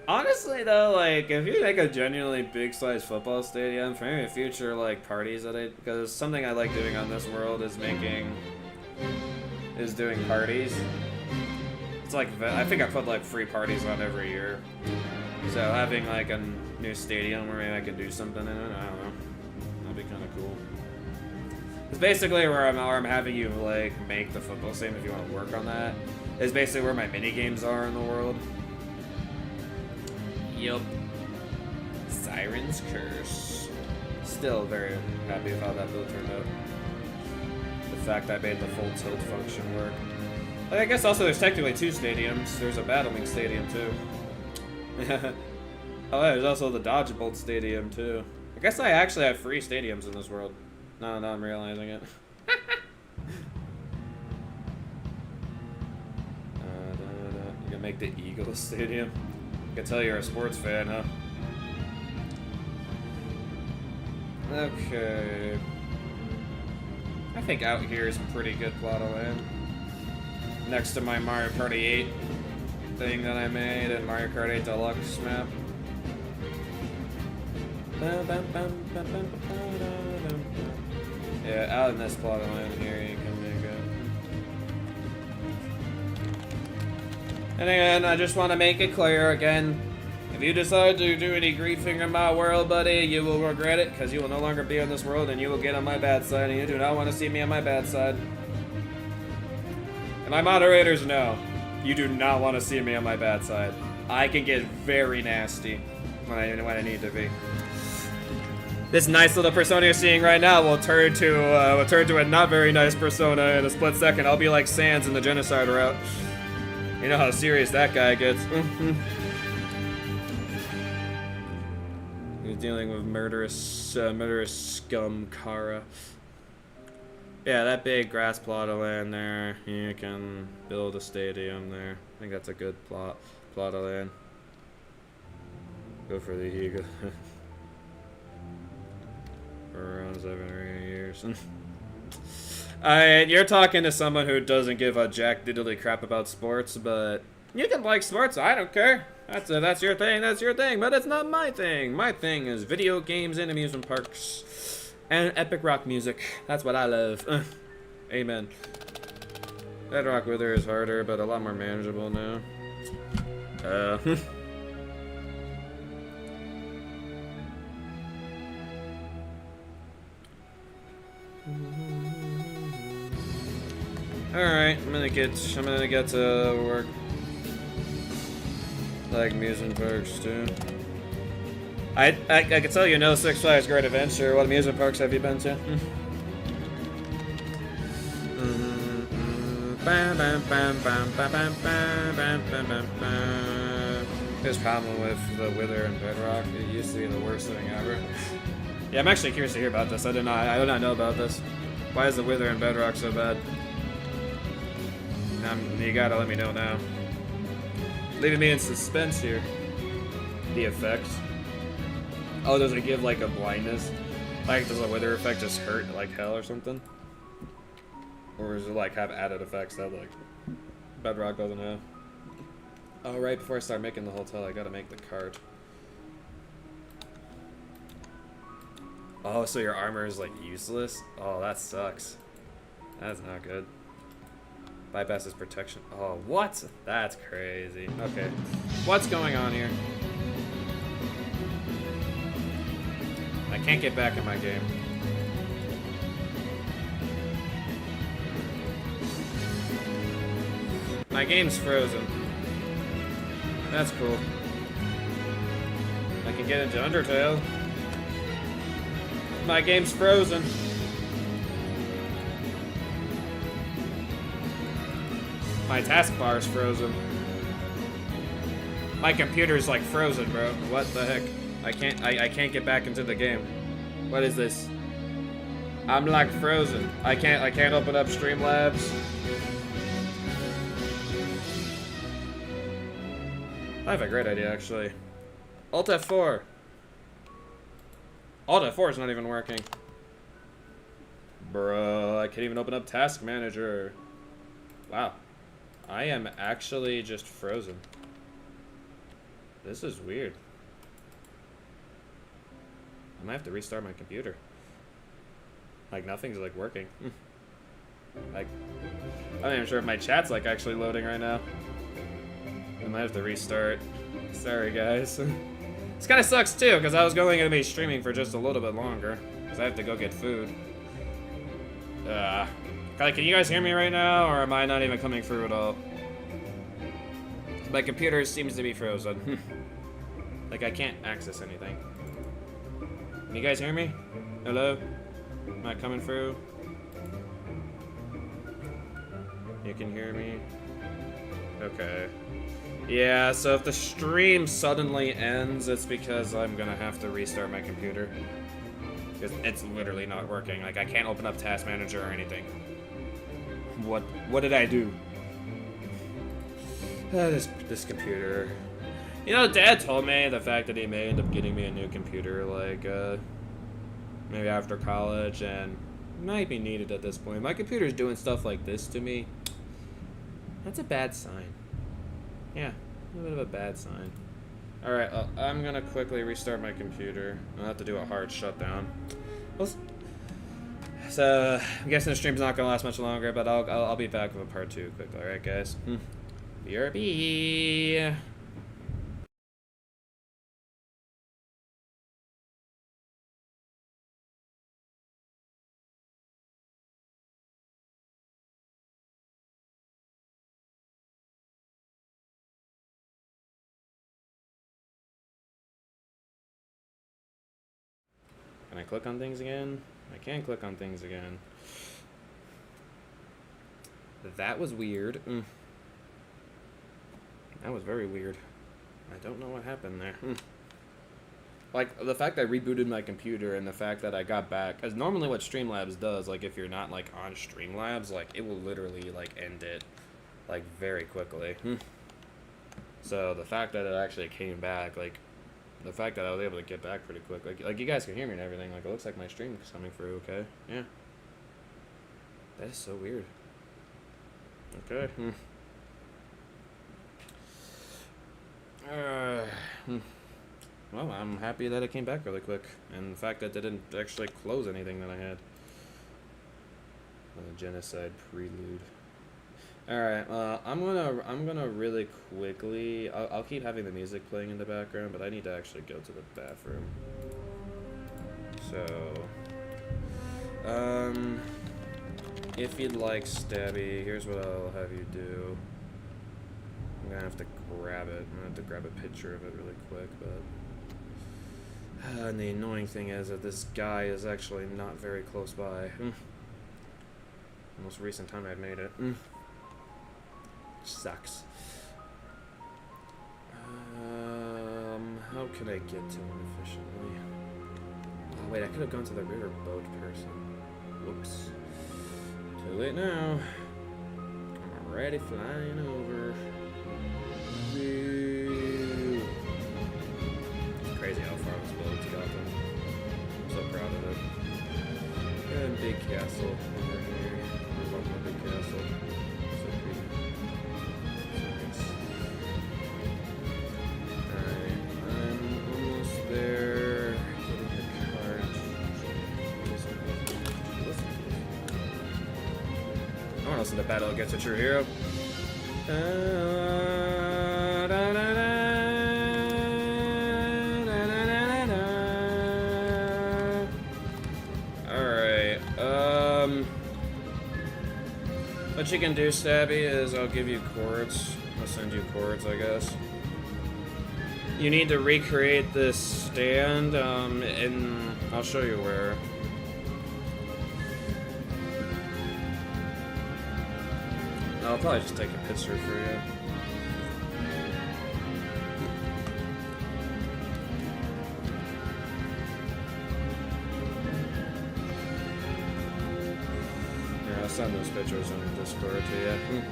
Honestly though, like if you make a genuinely big size football stadium for maybe future like parties because something I like doing on this world is doing parties. It's like I think I put like free parties on every year. So having like a new stadium where maybe I can do something in it, I don't know. That'd be kind of cool. It's basically where I'm having you like make the football stadium if you want to work on that. Is basically where my mini games are in the world. Yup. Siren's Curse. Still very happy with how that build turned out. The fact I made the full tilt function work. Like, I guess also there's technically two stadiums. There's a Battling Stadium too. Oh, yeah, there's also the Dodge Bolt Stadium too. I guess I actually have 3 stadiums in this world. No, I'm realizing it. You can make the Eagles Stadium. I can tell you're a sports fan, huh? Okay. I think out here is a pretty good plot of land. Next to my Mario Kart 8 thing that I made and Mario Kart 8 Deluxe map. Yeah, out in this plot of land here you can make it. And again, I just want to make it clear again, if you decide to do any griefing in my world, buddy, you will regret it, because you will no longer be on this world and you will get on my bad side, and you do not want to see me on my bad side. And my moderators know, you do not want to see me on my bad side. I can get very nasty when I need to be. This nice little persona you're seeing right now will turn to a not very nice persona in a split second. I'll be like Sans in the genocide route. You know how serious that guy gets. He's dealing with murderous scum, Kara. Yeah, that big grass plot of land there. You can build a stadium there. I think that's a good plot of land. Go for the Eagle. For around 7 or 8 years. You're talking to someone who doesn't give a jack diddly crap about sports, but you can like sports. I don't care. That's your thing. That's your thing. But it's not my thing. My thing is video games and amusement parks and epic rock music. That's what I love. Amen. Bedrock Wither is harder, but a lot more manageable now. Alright, I'm gonna get to work. Like amusement parks too. I can tell you no Six Flags Great Adventure. What amusement parks have you been to? There's a problem with the Wither and Bedrock. It used to be the worst thing ever. Yeah, I'm actually curious to hear about this. I did not know about this. Why is the Wither and Bedrock so bad? You gotta let me know now. Leaving me in suspense here. The effect. Oh, does it give like a blindness? Like, does the Wither effect just hurt like hell or something? Or does it like have added effects that like Bedrock doesn't have? Oh, right before I start making the hotel, I gotta make the cart. Oh, so your armor is like useless? Oh, that sucks. That's not good. Bypasses protection. Oh, what? That's crazy. Okay. What's going on here? I can't get back in my game. My game's frozen. That's cool. I can get into Undertale. My game's frozen. My taskbar's frozen. My computer's like frozen, bro. What the heck? I can't get back into the game. What is this? I'm like frozen. I can't open up Streamlabs. I have a great idea actually. Alt F4. Alt F4 is not even working. Bro, I can't even open up Task Manager. Wow. I am actually just frozen. This is weird. I might have to restart my computer. Like, nothing's, like, working. Like, I'm not even sure if my chat's, like, actually loading right now. I might have to restart. Sorry, guys. This kind of sucks, too, because I was going to be streaming for just a little bit longer. Because I have to go get food. Can you guys hear me right now, or am I not even coming through at all? My computer seems to be frozen. Like, I can't access anything. Can you guys hear me? Hello? Am I coming through? You can hear me? Okay. Yeah, so if the stream suddenly ends, it's because I'm gonna have to restart my computer. Because it's literally not working. Like, I can't open up Task Manager or anything. What did I do? This computer. You know, Dad told me the fact that he may end up getting me a new computer, like, maybe after college, and might be needed at this point. My computer's doing stuff like this to me. That's a bad sign. Yeah, a little bit of a bad sign. Alright, I'm gonna quickly restart my computer. I'll have to do a hard shutdown. So, I'm guessing the stream's not gonna last much longer, but I'll be back with a part 2 quickly. Alright, guys? BRB! Can I click on things again? I can't click on things again. That was weird. That was very weird. I don't know what happened there. Like, the fact that I rebooted my computer and the fact that I got back, because normally what Streamlabs does, like, if you're not, like, on Streamlabs, like, it will literally, like, end it, like, very quickly. So, the fact that it actually came back, like, the fact that I was able to get back pretty quick, like you guys can hear me and everything, like, it looks like my stream is coming through okay. Yeah. That is so weird. Okay. Well, I'm happy that it came back really quick, and the fact that it didn't actually close anything that I had. genocide prelude. All right. I'm gonna really quickly. I'll keep having the music playing in the background, but I need to actually go to the bathroom. So, if you'd like Stabby, here's what I'll have you do. I'm gonna have to grab it. I'm gonna have to grab a picture of it really quick, but and the annoying thing is that this guy is actually not very close by. The most recent time I've made it. Sucks. How can I get to him efficiently? Oh, wait, I could have gone to the riverboat person. Whoops. Too late now. I'm already flying over. Woo. It's crazy how far this boat's gotten. I'm so proud of it. And big castle over here. I love my big castle. So pretty. So nice. Alright, I'm almost there. Getting the cart. I want to listen to Battle Against a True Hero. Alright, what you can do, Stabby, is I'll give you chords. I'll send you chords, I guess. You need to recreate this stand, and I'll show you where. I'll probably just take a picture for you. Yeah, I'll send those pictures on Discord to you.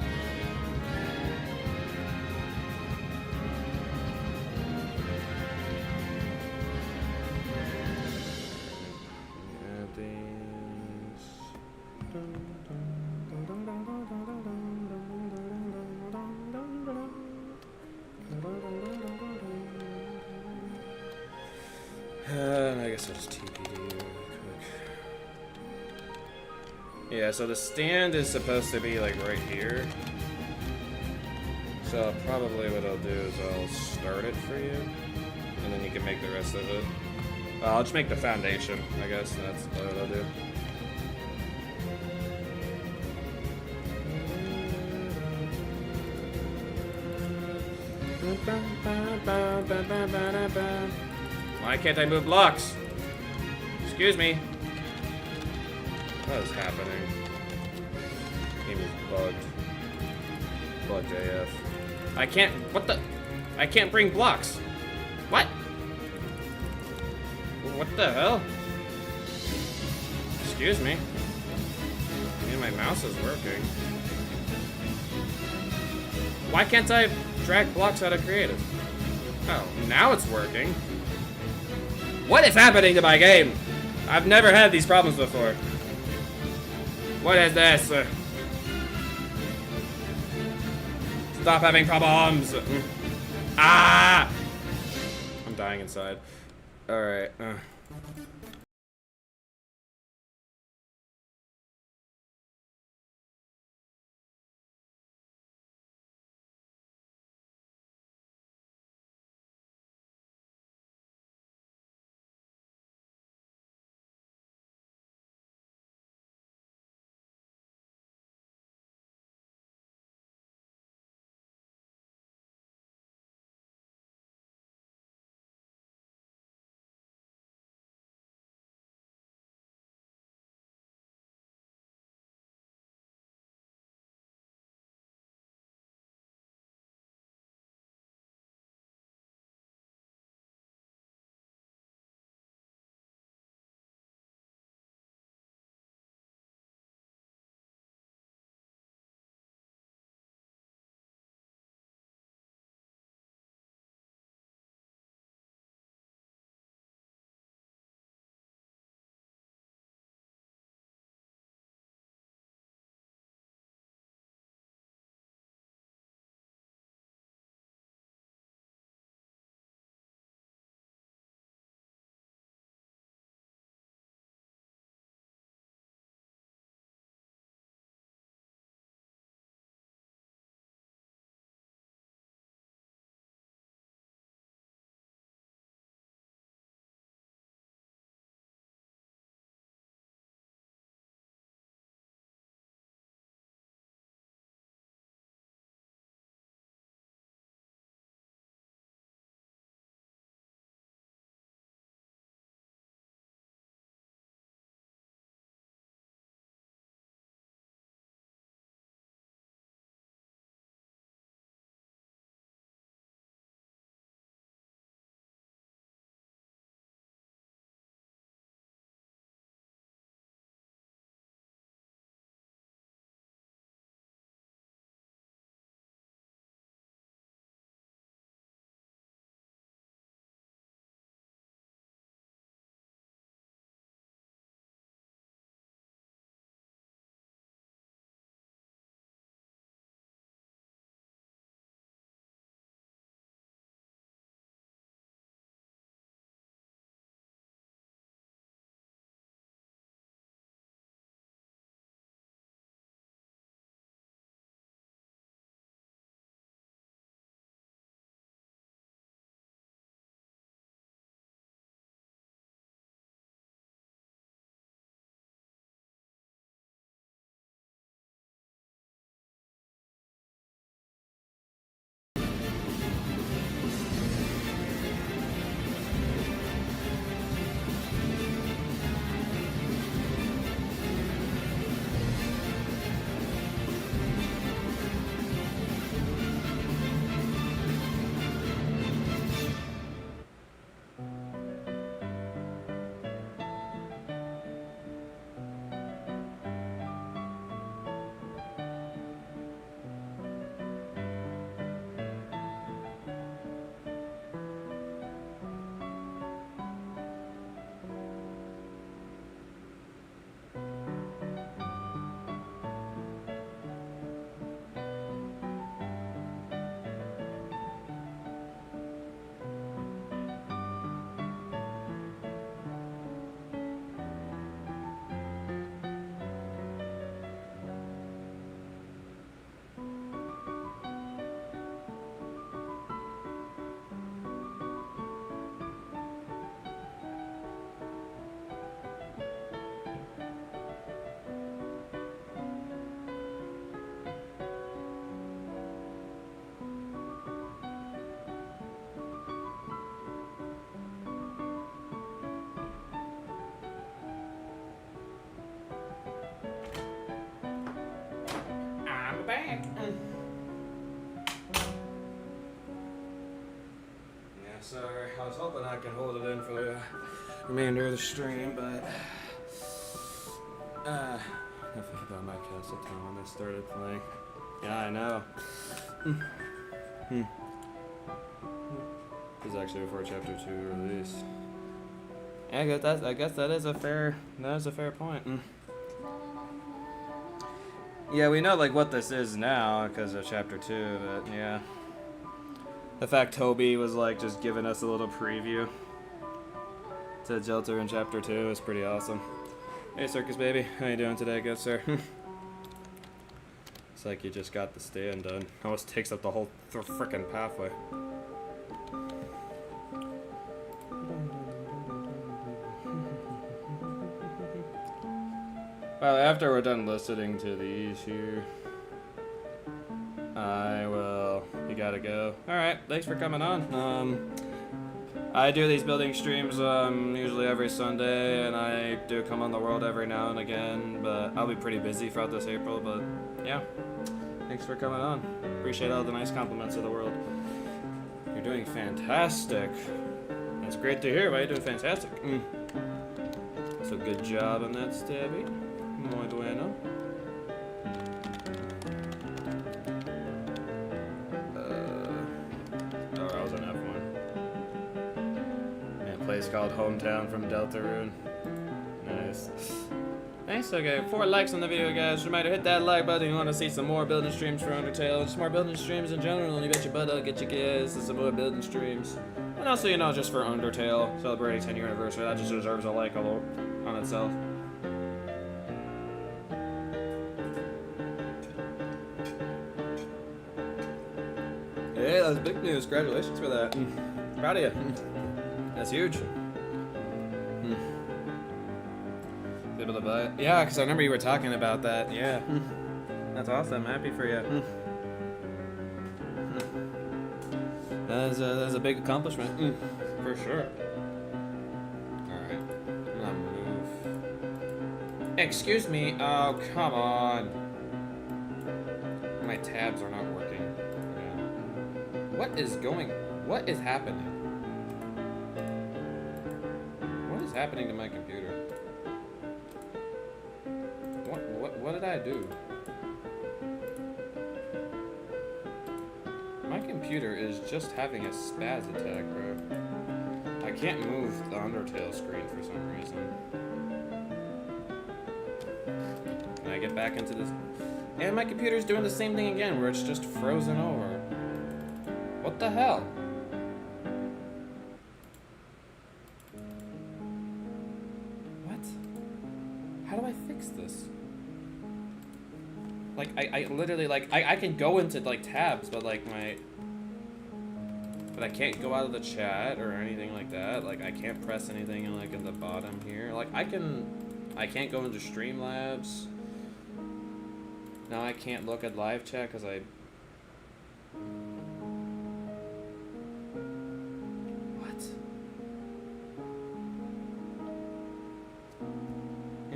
I guess I'll just TPD really quick. Yeah, so the stand is supposed to be like right here. So probably what I'll do is I'll start it for you, and then you can make the rest of it. I'll just make the foundation, I guess. That's what I'll do. Why can't I move blocks? Excuse me. What is happening? Game is bugged. Bugged AF. I can't. What the? I can't bring blocks. What? What the hell? Excuse me. Yeah, my mouse is working. Why can't I drag blocks out of creative? Oh, now it's working. What is happening to my game? I've never had these problems before. What is this? Stop having problems. Ah! I'm dying inside. Alright. back. Yeah, sorry. I was hoping I could hold it in for the remainder of the stream, but I think about my castle town when they started playing. Yeah, I know. This is actually before Chapter 2 release. Yeah, I guess that is a fair point. Yeah, we know like what this is now because of Chapter 2, but yeah. The fact Toby was like just giving us a little preview to Jelter in Chapter 2 is pretty awesome. Hey Circus Baby, how you doing today, good sir? It's like you just got the stand done. Almost takes up the whole frickin' pathway. Well, after we're done listening to these here, you gotta go. Alright, thanks for coming on. I do these building streams usually every Sunday, and I do come on the world every now and again, but I'll be pretty busy throughout this April, but yeah. Thanks for coming on. Appreciate all the nice compliments of the world. You're doing fantastic. That's great to hear. Why are you doing fantastic? So good job on that, Stabby. Muy bueno. Oh, that was an F1. Yeah, a place called Hometown from Deltarune. Nice. Nice, okay. 4 likes on the video, guys. Reminder, hit that like button if you want to see some more building streams for Undertale. Just more building streams in general, and you bet your butt I'll get you guys to some more building streams. And also, you know, just for Undertale, celebrating 10-year anniversary, that just deserves a like on itself. Hey, that's big news. Congratulations for that. Proud of you. That's huge. Able to buy it? Yeah, because I remember you were talking about that. Yeah. That's awesome. Happy for you. That is a big accomplishment. For sure. Alright. I'm gonna move. Excuse me. Oh, come on. My tabs are not working. What is happening? What is happening to my computer? What did I do? My computer is just having a spaz attack, bro. I can't move the Undertale screen for some reason. Can I get back into this? And my computer's doing the same thing again, where it's just frozen over. What the hell? What? How do I fix this? Like, I literally, like, I can go into, like, tabs, but, like, but I can't go out of the chat or anything like that. Like, I can't press anything, like, at the bottom here. Like, I can't go into Streamlabs. Now I can't look at live chat because I...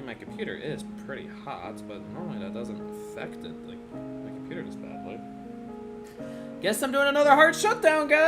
My computer is pretty hot, but normally that doesn't affect it. Like, my computer does badly. Guess I'm doing another hard shutdown, guys!